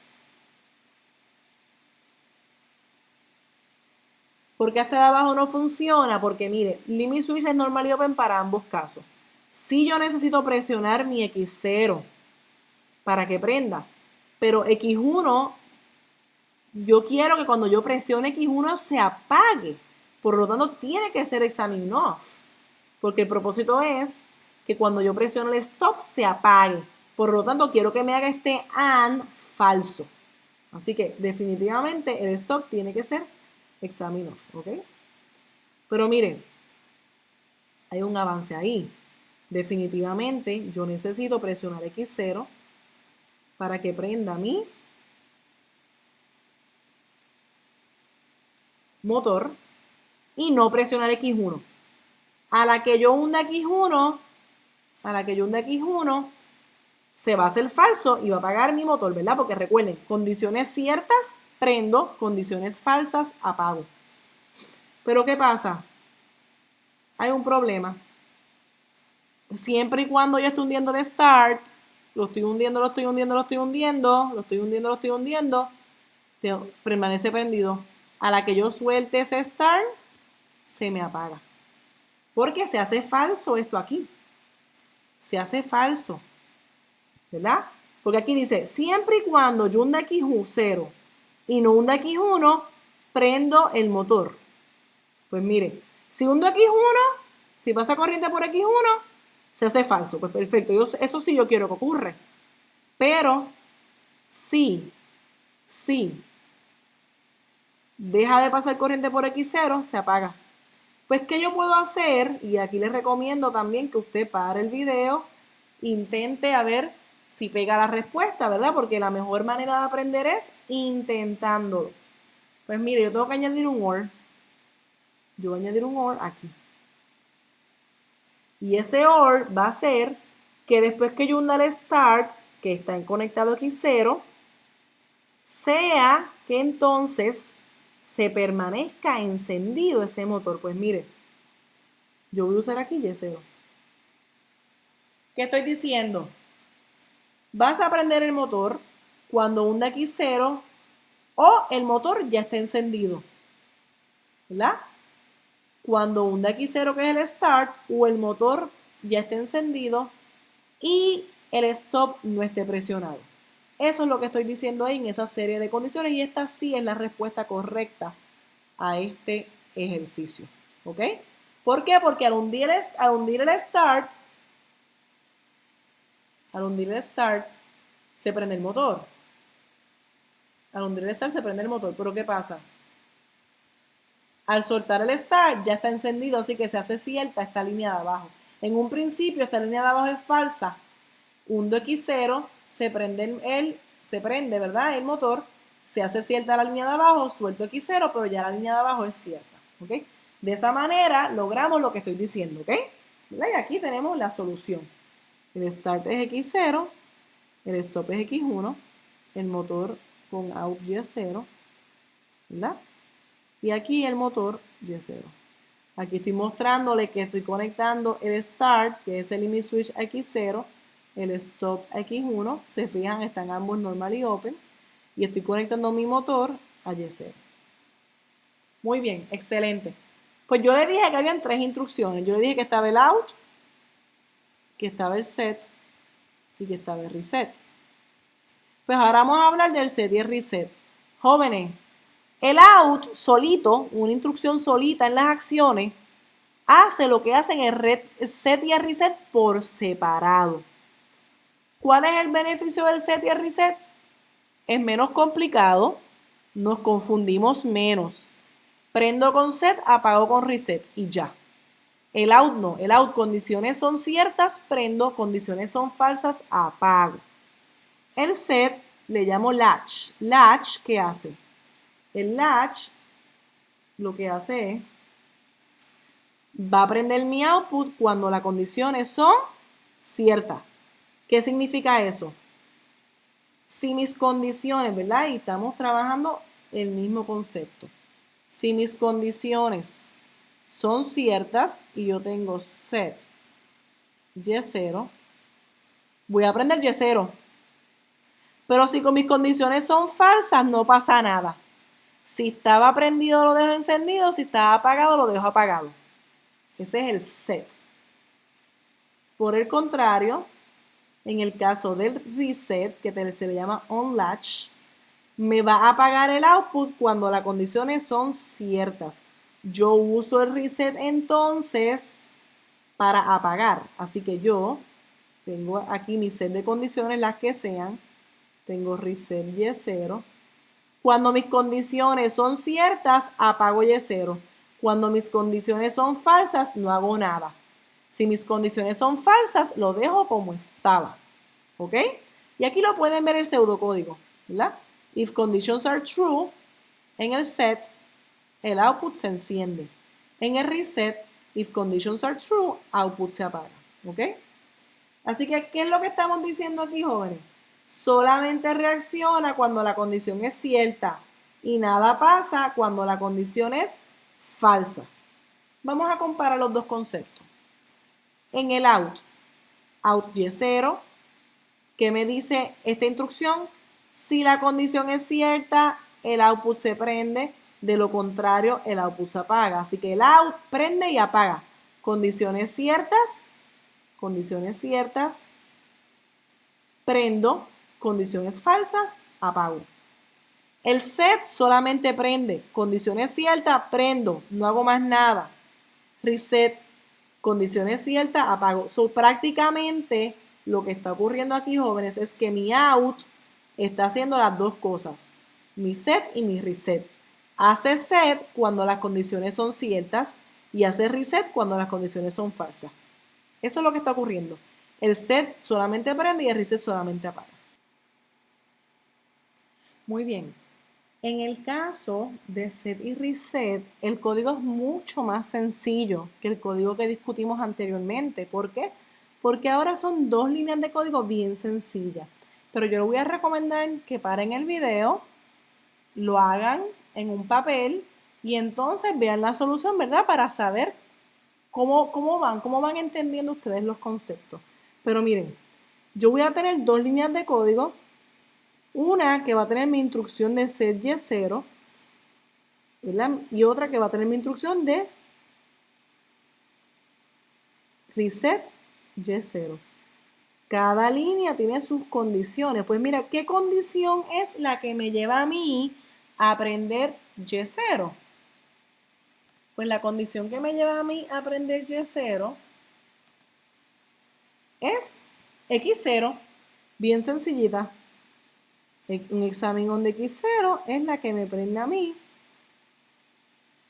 ¿Por qué hasta de abajo no funciona? Porque mire, limit switch es normal y open para ambos casos. Si yo necesito presionar mi X0 para que prenda, pero X1, yo quiero que cuando yo presione X1 se apague. Por lo tanto, tiene que ser examine off. Porque el propósito es que cuando yo presiono el stop se apague. Por lo tanto, quiero que me haga este AND falso. Así que definitivamente el stop tiene que ser examine off, ¿ok? Pero miren, hay un avance ahí. Definitivamente yo necesito presionar X0 para que prenda mi motor y no presionar X1. A la que yo hunda X1, se va a hacer falso y va a apagar mi motor, ¿verdad? Porque recuerden, condiciones ciertas, prendo, condiciones falsas, apago. Pero ¿qué pasa? Hay un problema. Siempre y cuando yo esté hundiendo el start, lo estoy hundiendo, permanece prendido. A la que yo suelte ese start, se me apaga. Porque se hace falso esto aquí. Se hace falso. ¿Verdad? Porque aquí dice, siempre y cuando yo hunda X0 y no hunda X1, prendo el motor. Pues mire, si hundo X1, si pasa corriente por X1, se hace falso. Pues perfecto, eso sí yo quiero que ocurra. Pero si deja de pasar corriente por X0, se apaga. Pues, ¿qué yo puedo hacer? Y aquí les recomiendo también que usted pare el video, intente a ver si pega la respuesta, ¿verdad? Porque la mejor manera de aprender es intentándolo. Pues mire, yo tengo que añadir un OR. Yo voy a añadir un OR aquí. Y ese OR va a ser que después que yo hunda el start, que está en conectado X0, sea que entonces se permanezca encendido ese motor. Pues mire, yo voy a usar aquí Y0. ¿Qué estoy diciendo? Vas a prender el motor cuando hunda X0 o el motor ya está encendido, ¿verdad? Cuando hunda X0, que es el start, o el motor ya está encendido y el stop no esté presionado. Eso es lo que estoy diciendo ahí en esa serie de condiciones y esta sí es la respuesta correcta a este ejercicio. ¿Ok? ¿Por qué? Porque al hundir el start, se prende el motor. Al hundir el start se prende el motor. ¿Pero qué pasa? Al soltar el start ya está encendido, así que se hace cierta esta línea de abajo. En un principio esta línea de abajo es falsa. Hundo X0, se prende, ¿verdad? El motor, se hace cierta la línea de abajo, suelto X0, pero ya la línea de abajo es cierta. ¿Ok? De esa manera logramos lo que estoy diciendo, ¿ok? ¿Verdad? Y aquí tenemos la solución. El start es X0, el stop es X1, el motor con out Y0, ¿verdad? Y aquí el motor Y0. Aquí estoy mostrándole que estoy conectando el start, que es el limit switch a X0, el stop a X1. Se fijan, están ambos normal y open. Y estoy conectando mi motor a Y0. Muy bien, excelente. Pues yo le dije que habían 3 instrucciones. Yo le dije que estaba el out, que estaba el set y que estaba el reset. Pues ahora vamos a hablar del set y el reset. Jóvenes, el out solito, una instrucción solita en las acciones, hace lo que hacen el set y el reset por separado. ¿Cuál es el beneficio del set y el reset? Es menos complicado, nos confundimos menos. Prendo con set, apago con reset y ya. El out no, el out condiciones son ciertas, prendo, condiciones son falsas, apago. El set le llamo latch. Latch, ¿qué hace? El latch lo que hace es, va a prender mi output cuando las condiciones son ciertas. ¿Qué significa eso? Si mis condiciones, ¿verdad? Y estamos trabajando el mismo concepto. Si mis condiciones son ciertas y yo tengo set Y0, voy a prender Y0. Pero si con mis condiciones son falsas, no pasa nada. Si estaba prendido, lo dejo encendido. Si estaba apagado, lo dejo apagado. Ese es el set. Por el contrario, en el caso del reset, que se le llama on latch, me va a apagar el output cuando las condiciones son ciertas. Yo uso el reset entonces para apagar. Así que yo tengo aquí mi set de condiciones, las que sean. Tengo reset Y0. Cuando mis condiciones son ciertas, apago Y0. Cuando mis condiciones son falsas, no hago nada. Si mis condiciones son falsas, lo dejo como estaba. ¿Ok? Y aquí lo pueden ver el pseudocódigo, ¿verdad? If conditions are true, en el set, el output se enciende. En el reset, if conditions are true, output se apaga. ¿Ok? Así que, ¿qué es lo que estamos diciendo aquí, jóvenes? Solamente reacciona cuando la condición es cierta y nada pasa cuando la condición es falsa. Vamos a comparar los dos conceptos. En el out Y0, ¿qué me dice esta instrucción? Si la condición es cierta, el output se prende, de lo contrario, el output se apaga. Así que el out prende y apaga. Condiciones ciertas, prendo, condiciones falsas, apago. El set solamente prende, condiciones ciertas, prendo, no hago más nada. Reset, condiciones ciertas, apago. Prácticamente lo que está ocurriendo aquí, jóvenes, es que mi out está haciendo las dos cosas, mi set y mi reset. Hace set cuando las condiciones son ciertas y hace reset cuando las condiciones son falsas. Eso es lo que está ocurriendo. El set solamente prende y el reset solamente apaga. Muy bien. En el caso de set y reset, el código es mucho más sencillo que el código que discutimos anteriormente. ¿Por qué? Porque ahora son dos líneas de código bien sencillas. Pero yo les voy a recomendar que paren el video, lo hagan en un papel y entonces vean la solución, ¿verdad? Para saber cómo van entendiendo ustedes los conceptos. Pero miren, yo voy a tener dos líneas de código. Una que va a tener mi instrucción de set Y0, ¿verdad? Y otra que va a tener mi instrucción de reset Y0. Cada línea tiene sus condiciones. Pues mira, ¿qué condición es la que me lleva a mí a aprender Y0? Pues la condición que me lleva a mí a aprender Y0 es X0, bien sencillita. Un examen de X0 es la que me prende a mí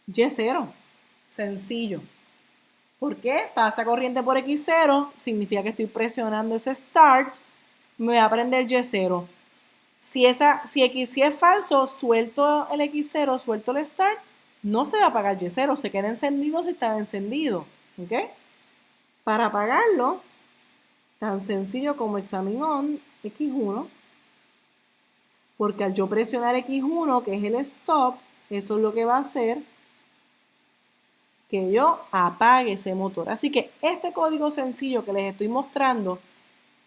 Y0. Sencillo. ¿Por qué? Pasa corriente por X0, significa que estoy presionando ese start, me voy a aprender Y0. Si es falso, suelto el X0, suelto el start, no se va a apagar Y0, se queda encendido si estaba encendido. ¿Ok? Para apagarlo, tan sencillo como examine on X1, porque al yo presionar X1, que es el stop, eso es lo que va a hacer que yo apague ese motor. Así que este código sencillo que les estoy mostrando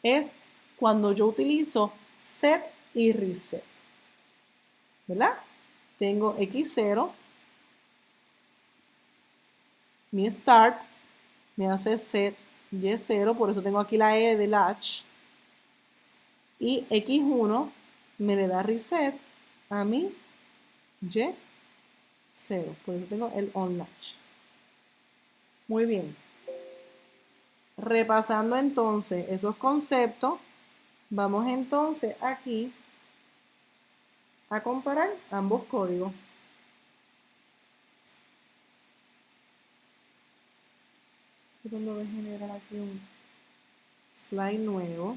es cuando yo utilizo set y reset. ¿Verdad? Tengo X0, mi start me hace set Y0, por eso tengo aquí la E de latch. Y X1 me le da reset a mi Y0, por eso tengo el on latch. Muy bien. Repasando entonces esos conceptos, vamos entonces aquí a comparar ambos códigos. Tratando de generar aquí un slide nuevo.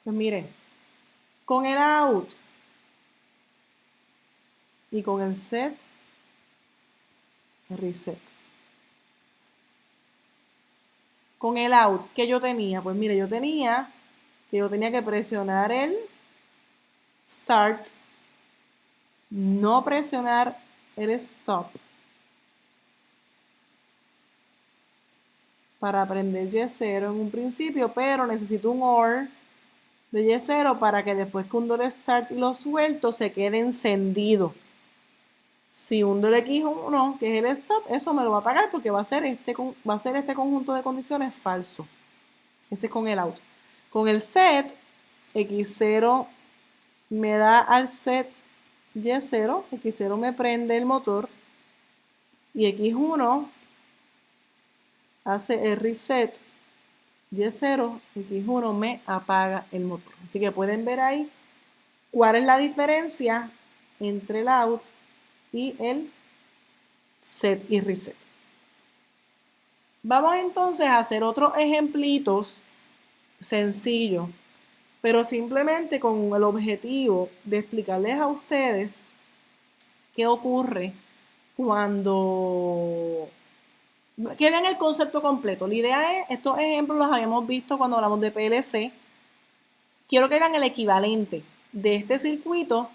Pues mire, con el out y con el set, reset. Con el out, ¿qué yo tenía? Pues mire, yo tenía que presionar el start, no presionar el stop para aprender Y0 en un principio, pero necesito un OR de Y0 para que después que hundo el start y lo suelto se quede encendido. Si hundo el X1, que es el stop, eso me lo va a apagar porque va a ser este conjunto de condiciones falso. Ese es con el out. Con el set, X0 me da al set Y0, X0 me prende el motor y X1 hace el reset Y0, X1 me apaga el motor. Así que pueden ver ahí cuál es la diferencia entre el out y el set y reset. Vamos entonces a hacer otros ejemplitos sencillos, pero simplemente con el objetivo de explicarles a ustedes qué ocurre cuando... Que vean el concepto completo. La idea es, estos ejemplos los habíamos visto cuando hablamos de PLC. Quiero que vean el equivalente de este circuito,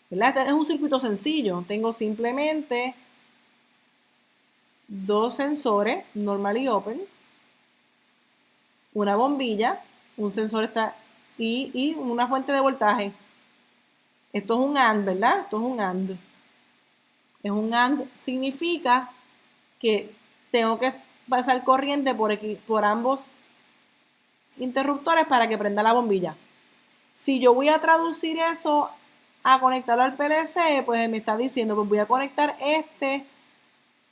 ¿verdad? Este es un circuito sencillo. Tengo simplemente dos sensores, normal y open, una bombilla, un sensor está y una fuente de voltaje. Esto es un AND, ¿verdad? Esto es un AND. Es un AND, significa que tengo que pasar corriente por ambos interruptores para que prenda la bombilla. Si yo voy a traducir eso a conectarlo al PLC, pues me está diciendo, pues voy a conectar este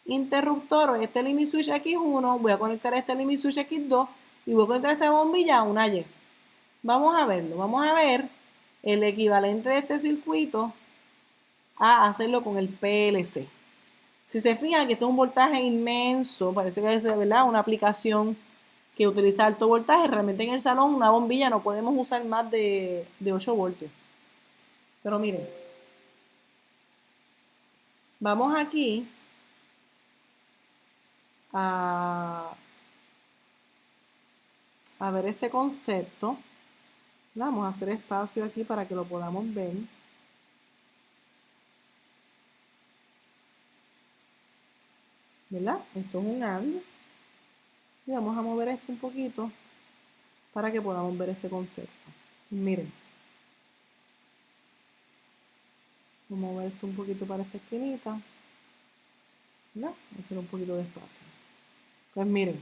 interruptor o este limit switch X1, voy a conectar este limit switch X2 y voy a conectar esta bombilla a una Y. Vamos a verlo, vamos a ver el equivalente de este circuito a hacerlo con el PLC. Si se fijan que esto es un voltaje inmenso, parece que es, ¿verdad?, una aplicación que utiliza alto voltaje. Realmente en el salón una bombilla no podemos usar más de 8 voltios. Pero miren, Vamos aquí a ver este concepto. Vamos a hacer espacio aquí para que lo podamos ver. ¿Verdad? Esto es un AND. Y vamos a mover esto un poquito para que podamos ver este concepto. Miren. Vamos a mover esto un poquito para esta esquinita. ¿Verdad? Voy a hacer un poquito de espacio. Pues miren.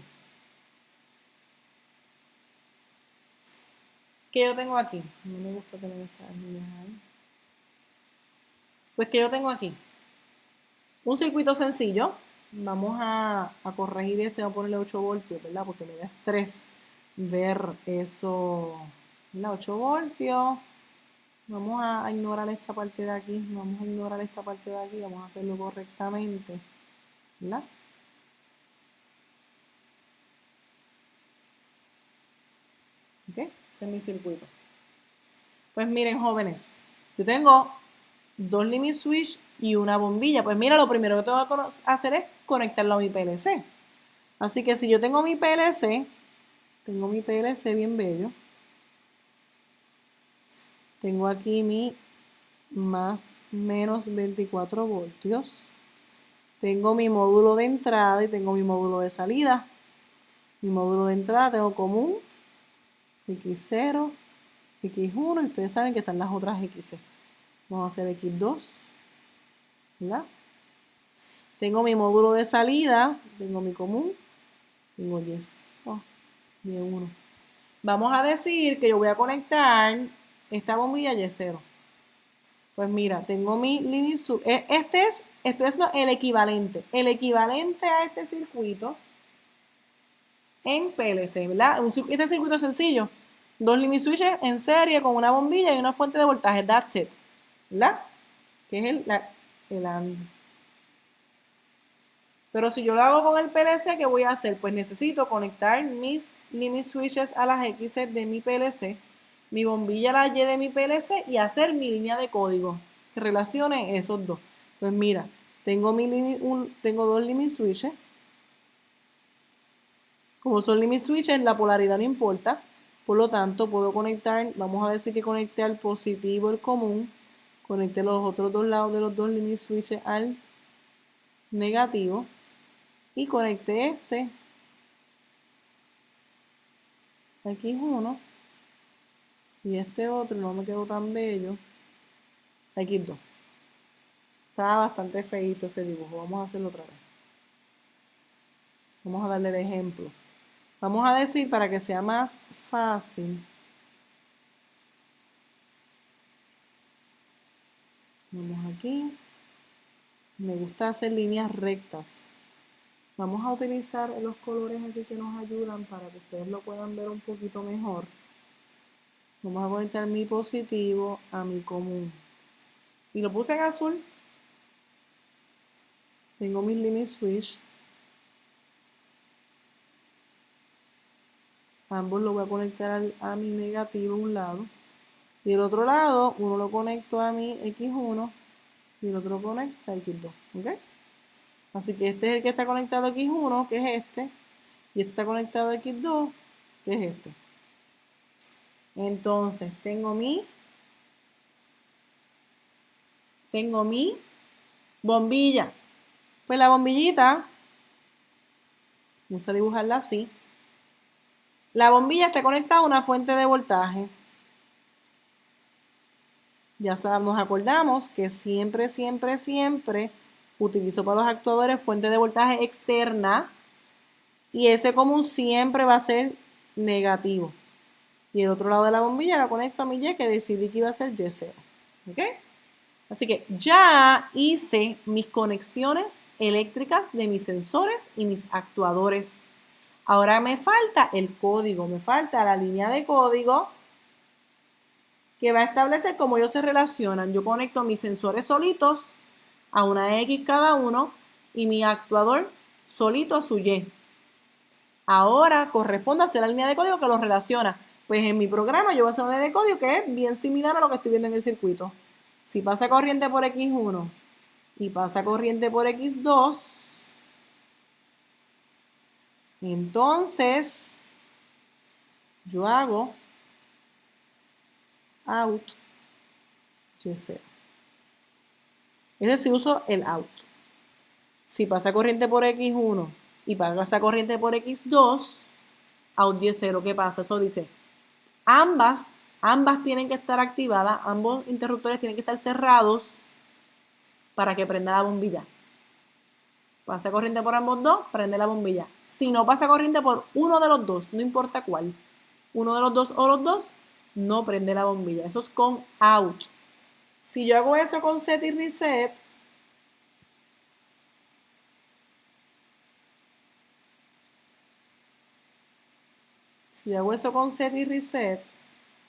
¿Qué yo tengo aquí? No me gusta tener esas líneas ahí. Pues, ¿qué yo tengo aquí? Un circuito sencillo. Vamos a corregir este, voy a ponerle 8 voltios, ¿verdad? Porque me da estrés ver eso, ¿verdad? 8 voltios. Vamos a ignorar esta parte de aquí, vamos a ignorar esta parte de aquí, vamos a hacerlo correctamente, ¿verdad? ¿Ok? Ese es mi circuito. Pues miren, jóvenes, yo tengo 2 limit switch y una bombilla. Pues mira, lo primero que tengo que hacer es conectarlo a mi PLC. Así que si yo tengo mi PLC bien bello. Tengo aquí mi más menos 24 voltios. Tengo mi módulo de entrada y tengo mi módulo de salida. Mi módulo de entrada tengo común, X0, X1, y ustedes saben que están las otras X. Vamos a hacer X2, ¿verdad? Tengo mi módulo de salida, tengo mi común, tengo Y0, Y1. Vamos a decir que yo voy a conectar esta bombilla Y0. Pues mira, tengo mi limit switch. Esto es el equivalente. El equivalente a este circuito en PLC, ¿verdad? Este circuito es sencillo. 2 limit switches en serie con una bombilla y una fuente de voltaje. That's it. ¿Verdad? Que es el AND. Pero si yo lo hago con el PLC, ¿qué voy a hacer? Pues necesito conectar mis limit switches a las X de mi PLC, mi bombilla a la Y de mi PLC y hacer mi línea de código que relacione esos dos. Pues mira, tengo 2 limit switches. Como son limit switches, la polaridad no importa. Por lo tanto, puedo conectar, vamos a decir que conecté al positivo el común, conecté los otros dos lados de los 2 limit switches al negativo y conecté este X1 y este otro, no me quedó tan bello, X2. Está bastante feito ese dibujo, vamos a hacerlo otra vez. Vamos a darle el ejemplo. Vamos a decir, para que sea más fácil, vamos aquí, me gusta hacer líneas rectas. Vamos a utilizar los colores aquí que nos ayudan para que ustedes lo puedan ver un poquito mejor. Vamos a conectar mi positivo a mi común. Y lo puse en azul. Tengo mi limit switch. Ambos lo voy a conectar a mi negativo a un lado. Y el otro lado, uno lo conecto a mi X1 y el otro conecta a X2. ¿Ok? Así que este es el que está conectado a X1, que es este. Y este está conectado a X2, que es este. Entonces, tengo mi bombilla. Pues la bombillita, me gusta dibujarla así. La bombilla está conectada a una fuente de voltaje. Ya sabemos, nos acordamos que siempre utilizo para los actuadores fuente de voltaje externa y ese común siempre va a ser negativo. Y el otro lado de la bombilla la conecto a mi Y, que decidí que iba a ser Y0. ¿Ok? Así que ya hice mis conexiones eléctricas de mis sensores y mis actuadores. Ahora me falta el código, me falta la línea de código que va a establecer cómo ellos se relacionan. Yo conecto mis sensores solitos a una X cada uno y mi actuador solito a su Y. Ahora corresponde hacer la línea de código que los relaciona. Pues en mi programa yo voy a hacer una línea de código que es bien similar a lo que estoy viendo en el circuito. Si pasa corriente por X1 y pasa corriente por X2, entonces yo hago out Y0. Es decir, uso el out. Si pasa corriente por X1 y pasa corriente por X2, out Y0, ¿qué pasa? Eso dice, ambas tienen que estar activadas, ambos interruptores tienen que estar cerrados para que prenda la bombilla. Pasa corriente por ambos dos, prende la bombilla. Si no pasa corriente por uno de los dos, no importa cuál, uno de los dos o los dos, no prende la bombilla. Eso es con out. Si yo hago eso con set y reset,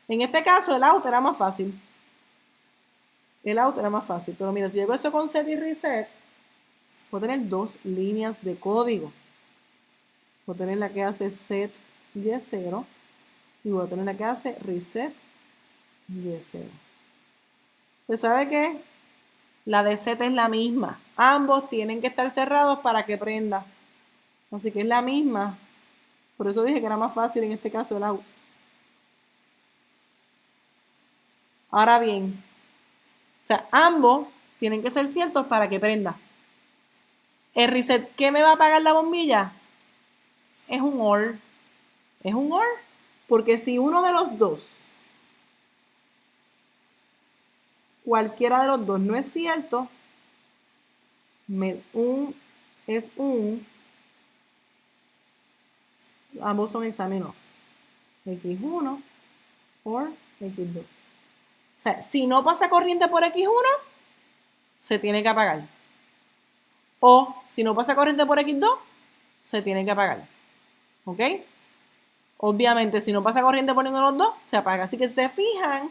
en este caso el out era más fácil. Pero mira, si yo hago eso con set y reset, puedo tener dos líneas de código. Voy a tener la que hace set Y0 y voy a tener la que hace reset Y0. Pues ¿sabe qué? La de set es la misma. Ambos tienen que estar cerrados para que prenda. Así que es la misma. Por eso dije que era más fácil en este caso el out. Ahora bien, o sea, ambos tienen que ser ciertos para que prenda. El reset, ¿qué me va a apagar la bombilla? Es un OR. Es un OR. Porque si uno de los dos, cualquiera de los dos no es cierto, ambos son examen off. X1 or X2. O sea, si no pasa corriente por X1, se tiene que apagar. O si no pasa corriente por X2, se tiene que apagar. ¿Ok? Obviamente, si no pasa corriente por ninguno de los dos, se apaga. Así que si se fijan,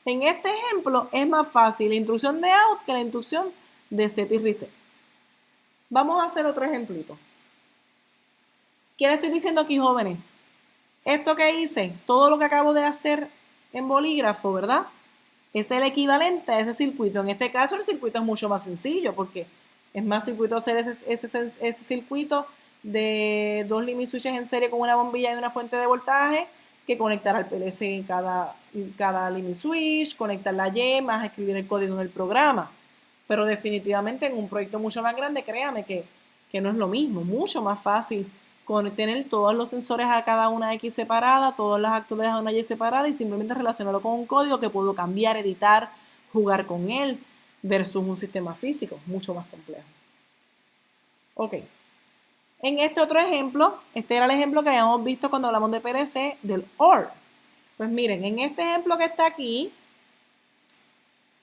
en este ejemplo es más fácil la instrucción de out que la instrucción de set y reset. Vamos a hacer otro ejemplito. ¿Qué le estoy diciendo aquí, jóvenes? Esto que hice, todo lo que acabo de hacer en bolígrafo, ¿verdad? Es el equivalente a ese circuito. En este caso, el circuito es mucho más sencillo porque es más circuito hacer ese circuito de dos limit switches en serie con una bombilla y una fuente de voltaje que conectar al PLC en cada limit switch, conectar la Y, más escribir el código en el programa. Pero definitivamente en un proyecto mucho más grande, créame que no es lo mismo, mucho más fácil con tener todos los sensores a cada una X separada, todas las actuales a una Y separada y simplemente relacionarlo con un código que puedo cambiar, editar, jugar con él, versus un sistema físico, mucho más complejo. Ok. En este otro ejemplo, este era el ejemplo que habíamos visto cuando hablamos de PLC, del OR. Pues miren, en este ejemplo que está aquí,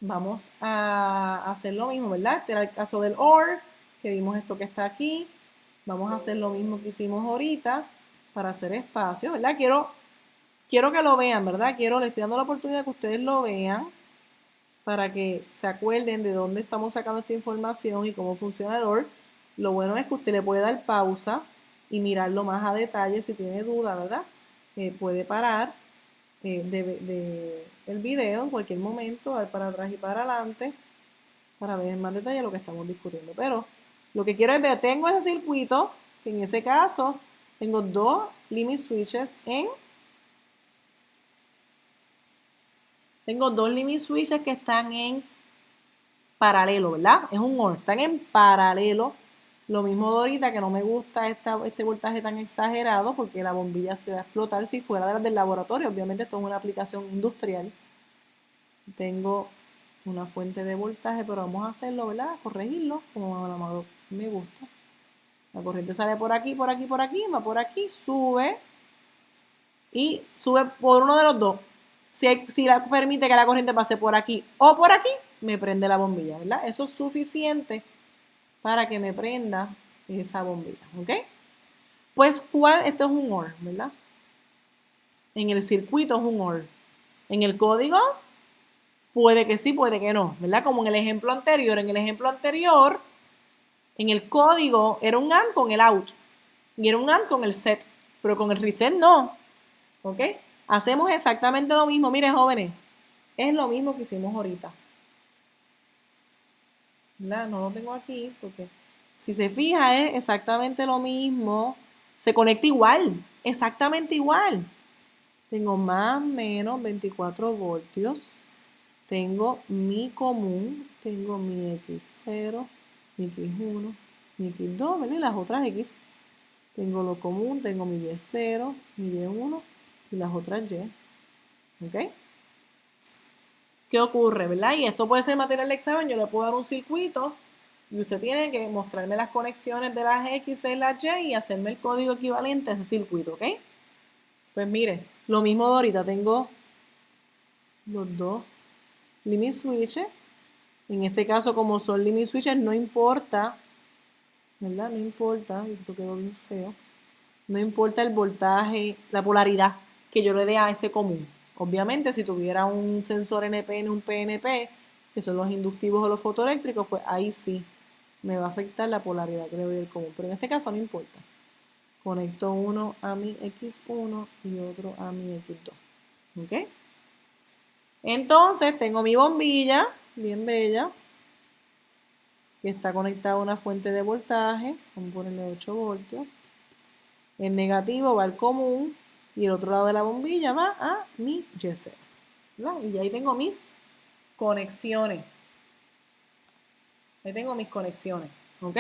vamos a hacer lo mismo, ¿verdad? Este era el caso del OR, que vimos esto que está aquí. Vamos a hacer lo mismo que hicimos ahorita para hacer espacio, ¿verdad? Quiero que lo vean, ¿verdad? Les estoy dando la oportunidad de que ustedes lo vean para que se acuerden de dónde estamos sacando esta información y cómo funciona el OR. Lo bueno es que usted le puede dar pausa y mirarlo más a detalle si tiene duda, ¿verdad? Puede parar el video en cualquier momento, dar para atrás y para adelante para ver en más detalle lo que estamos discutiendo. Pero lo que quiero es ver, tengo ese circuito, que en ese caso tengo dos limit switches que están en paralelo, ¿verdad? Es un OR, están en paralelo. Lo mismo de ahorita, que no me gusta este voltaje tan exagerado porque la bombilla se va a explotar si fuera de las del laboratorio. Obviamente esto es una aplicación industrial. Tengo una fuente de voltaje, pero vamos a hacerlo, ¿verdad? Corregirlo, como a lo me gusta. La corriente sale por aquí, por aquí, por aquí, va por aquí, sube y sube por uno de los dos. Si la permite que la corriente pase por aquí o por aquí, me prende la bombilla, ¿verdad? Eso es suficiente para que me prenda esa bombilla, ¿ok? Pues, esto es un OR, ¿verdad? En el circuito es un OR. En el código, puede que sí, puede que no, ¿verdad? Como en el ejemplo anterior. En el ejemplo anterior, en el código era un AND con el out. Y era un AND con el set. Pero con el reset no. ¿Ok? Hacemos exactamente lo mismo. Miren, jóvenes, es lo mismo que hicimos ahorita. ¿verdad? No lo tengo aquí porque si se fija es exactamente lo mismo. Se conecta igual, exactamente igual. Tengo más menos 24 voltios. Tengo mi común, tengo mi X0, mi X1, mi X2, ¿verdad? Y las otras X. Tengo lo común, tengo mi Y0, mi Y1 y las otras Y. ¿Ok? ¿Qué ocurre, verdad? Y esto puede ser material de examen, yo le puedo dar un circuito y usted tiene que mostrarme las conexiones de las X y las Y y hacerme el código equivalente a ese circuito, ¿ok? Pues mire, lo mismo de ahorita, tengo los dos limit switches. En este caso, como son limit switches, no importa, ¿verdad? No importa, esto quedó bien feo. No importa el voltaje, la polaridad que yo le dé a ese común. Obviamente, si tuviera un sensor NPN, un PNP, que son los inductivos o los fotoeléctricos, pues ahí sí me va a afectar la polaridad que le doy al común. Pero en este caso no importa. Conecto uno a mi X1 y otro a mi X2. ¿Ok? Entonces tengo mi bombilla, bien bella, que está conectada a una fuente de voltaje. Vamos a ponerle 8 voltios. El negativo va al común y el otro lado de la bombilla va a mi Y0. ¿Verdad? Y ahí tengo mis conexiones. Ahí tengo mis conexiones. ¿Ok?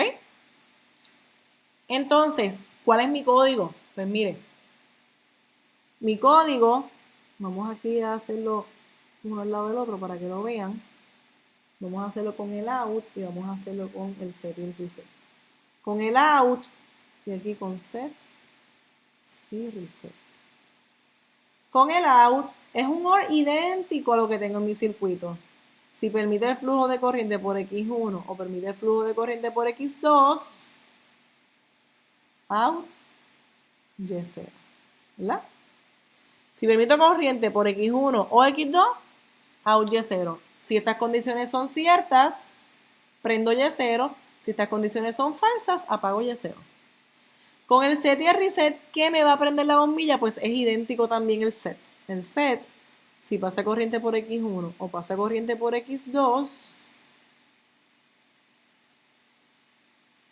Entonces, ¿cuál es mi código? Pues mire, mi código, vamos aquí a hacerlo uno al lado del otro para que lo vean. Vamos a hacerlo con el out y vamos a hacerlo con el set y el reset. Con el out, y aquí con set y reset. Con el out es un OR idéntico a lo que tengo en mi circuito. Si permite el flujo de corriente por X1 o permite el flujo de corriente por X2, out, Y0. ¿Verdad? Si permito corriente por X1 o X2, out Y0. Si estas condiciones son ciertas, prendo Y0. Si estas condiciones son falsas, apago Y0. Con el set y el reset, ¿qué me va a prender la bombilla? Pues es idéntico también el set. El set, si pasa corriente por X1 o pasa corriente por X2,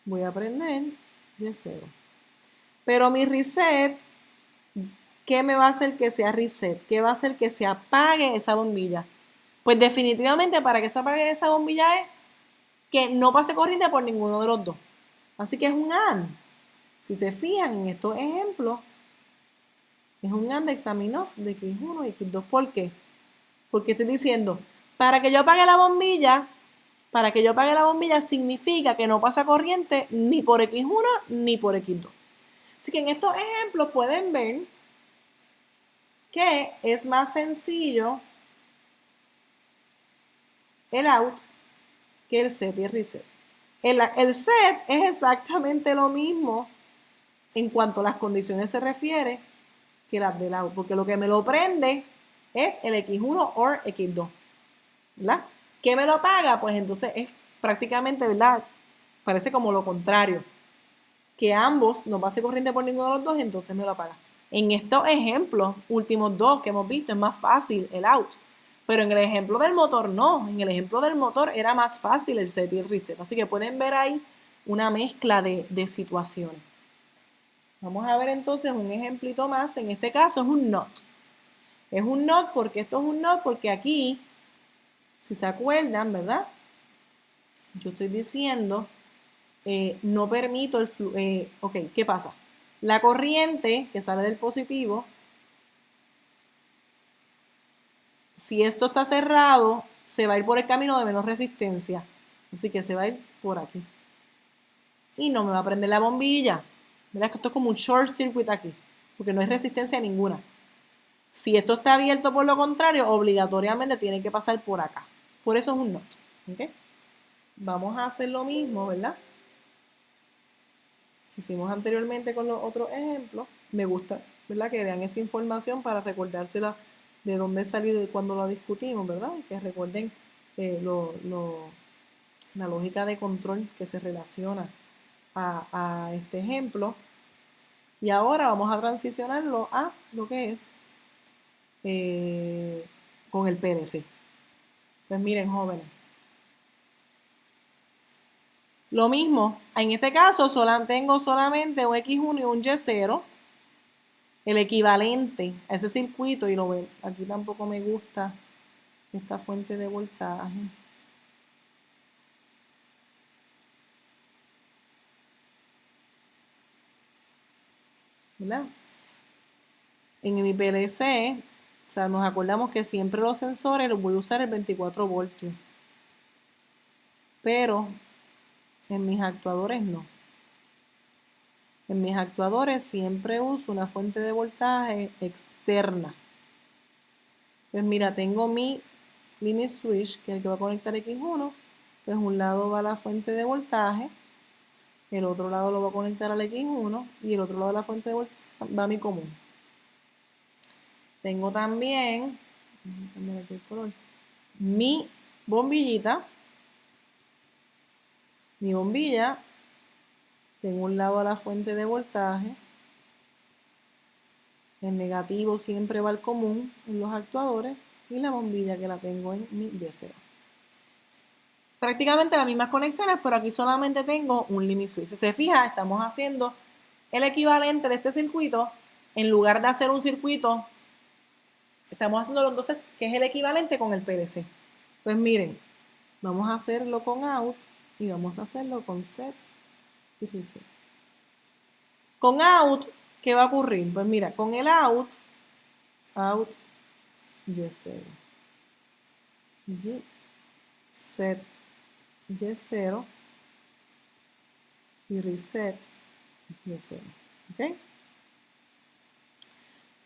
voy a prender Y0. Pero mi reset, ¿qué me va a hacer que sea reset? ¿Qué va a hacer que se apague esa bombilla? Pues definitivamente para que se apague esa bombilla es que no pase corriente por ninguno de los dos. Así que es un AND. Si se fijan en estos ejemplos, es un AND examinoff de X1 y X2. ¿Por qué? Porque estoy diciendo, para que yo apague la bombilla significa que no pasa corriente ni por X1 ni por X2. Así que en estos ejemplos pueden ver que es más sencillo el out que el set y el reset. El set es exactamente lo mismo en cuanto a las condiciones se refiere que las del out, porque lo que me lo prende es el X1 o X2, ¿verdad? ¿Qué me lo apaga? Pues entonces es prácticamente, ¿verdad? Parece como lo contrario, que ambos no pase corriente por ninguno de los dos, entonces me lo apaga. En estos ejemplos, últimos dos que hemos visto, es más fácil el out. Pero en el ejemplo del motor no. En el ejemplo del motor era más fácil el set y el reset. Así que pueden ver ahí una mezcla de situaciones. Vamos a ver entonces un ejemplito más. En este caso es un NOT. Es un NOT porque esto es un NOT porque aquí, si se acuerdan, ¿verdad? Yo estoy diciendo, no permito el flujo. Ok, ¿qué pasa? La corriente que sale del positivo, si esto está cerrado, se va a ir por el camino de menos resistencia. Así que se va a ir por aquí. Y no me va a prender la bombilla. ¿Verdad? Que esto es como un short circuit aquí, porque no hay resistencia ninguna. Si esto está abierto por lo contrario, obligatoriamente tiene que pasar por acá. Por eso es un NOT. ¿Okay? Vamos a hacer lo mismo, ¿verdad? Que hicimos anteriormente con los otros ejemplos. Me gusta, ¿verdad? Que vean esa información para recordársela de dónde salió y cuando la discutimos, ¿verdad? Y que recuerden la lógica de control que se relaciona a este ejemplo. Y ahora vamos a transicionarlo a lo que es con el PLC. Pues miren, jóvenes, Lo mismo, en este caso tengo solamente un X1 y un Y0, el equivalente a ese circuito, y lo ven, aquí tampoco me gusta esta fuente de voltaje. ¿Verdad? En mi PLC, o sea, nos acordamos que siempre los sensores los voy a usar el 24 voltios, pero en mis actuadores no. En mis actuadores siempre uso una fuente de voltaje externa. Pues mira, tengo mi limit switch, que es el que va a conectar X1. Pues un lado va la fuente de voltaje, el otro lado lo va a conectar al X1 y el otro lado de la fuente de voltaje va a mi común. Tengo también, voy a cambiar aquí el color, mi bombillita. Mi bombilla, tengo un lado a la fuente de voltaje, el negativo siempre va al común en los actuadores y la bombilla que la tengo en mi Y0. Prácticamente las mismas conexiones, pero aquí solamente tengo un limit switch. Si se fija, estamos haciendo el equivalente de este circuito. En lugar de hacer un circuito, estamos haciendo entonces, que es el equivalente con el PLC. Pues miren, vamos a hacerlo con out y vamos a hacerlo con set y reset. Con out, ¿qué va a ocurrir? Pues mira, con el out Y0, set Y0 y reset Y0. ¿Ok?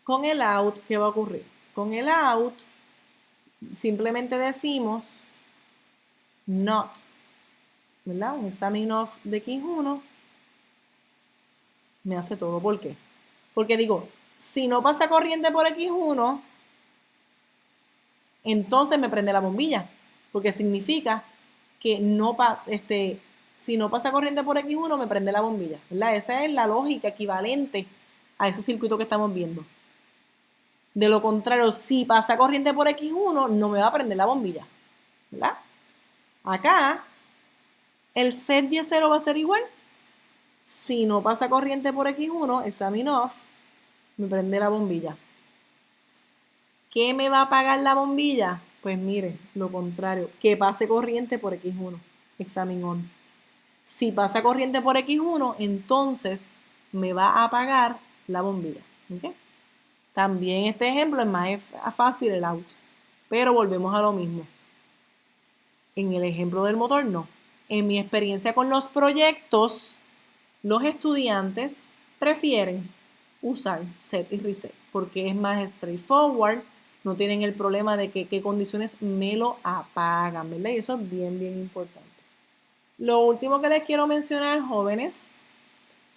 Con el out, ¿qué va a ocurrir? Con el out, simplemente decimos not, ¿verdad? Un examine off de X1 me hace todo. ¿Por qué? Porque digo, si no pasa corriente por X1, entonces me prende la bombilla, porque significa que no pasa, si no pasa corriente por X1, me prende la bombilla, ¿verdad? Esa es la lógica equivalente a ese circuito que estamos viendo. De lo contrario, si pasa corriente por X1, no me va a prender la bombilla, ¿verdad? Acá, el set Y0 va a ser igual. Si no pasa corriente por X1, examine off, me prende la bombilla. ¿Qué me va a apagar la bombilla? Pues mire, lo contrario, que pase corriente por X1, examine on. Si pasa corriente por X1, entonces me va a apagar la bombilla. ¿Okay? También este ejemplo es más fácil el out, pero volvemos a lo mismo. En el ejemplo del motor no. En mi experiencia con los proyectos, los estudiantes prefieren usar set y reset porque es más straightforward, no tienen el problema de qué condiciones me lo apagan, ¿verdad? Y eso es bien, bien importante. Lo último que les quiero mencionar, jóvenes,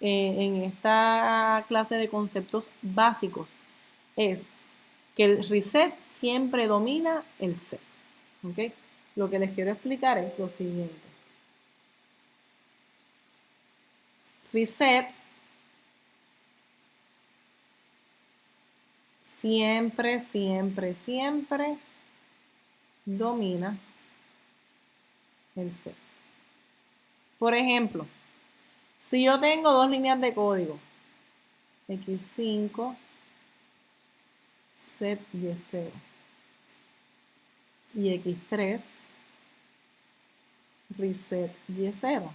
en esta clase de conceptos básicos, es que el reset siempre domina el set. ¿Okay? Lo que les quiero explicar es lo siguiente. Reset siempre, siempre, siempre domina el set. Por ejemplo, si yo tengo dos líneas de código, X5, set Y0 y X3, reset Y0.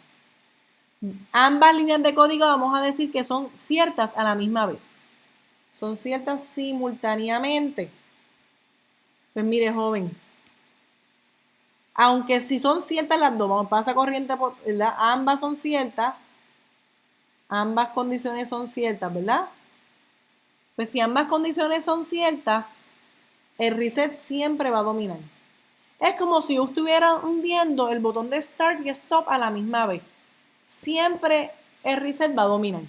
Ambas líneas de código vamos a decir que son ciertas a la misma vez. Son ciertas simultáneamente. Pues mire, joven, aunque si son ciertas las dos, pasa corriente por, ¿verdad? Ambas son ciertas, ambas condiciones son ciertas, ¿verdad? Pues si ambas condiciones son ciertas, el reset siempre va a dominar. Es como si yo estuviera hundiendo el botón de start y stop a la misma vez. Siempre el reset va a dominar.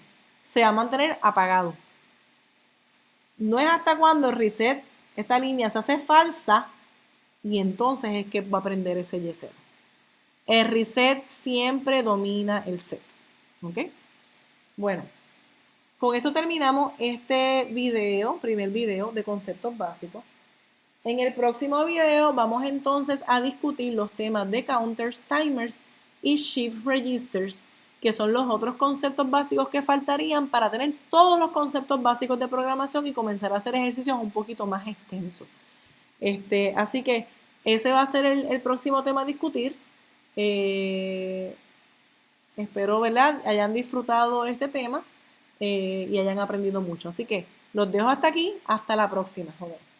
Se va a mantener apagado. No es hasta cuando el reset, esta línea se hace falsa, y entonces es que va a prender ese Y0. El reset siempre domina el set. ¿Ok? Bueno, con esto terminamos este video, primer video de conceptos básicos. En el próximo video vamos entonces a discutir los temas de counters, timers y shift registers, que son los otros conceptos básicos que faltarían para tener todos los conceptos básicos de programación y comenzar a hacer ejercicios un poquito más extensos. Así que ese va a ser el próximo tema a discutir. Espero, ¿verdad?, hayan disfrutado este tema y hayan aprendido mucho. Así que los dejo hasta aquí. Hasta la próxima, joven.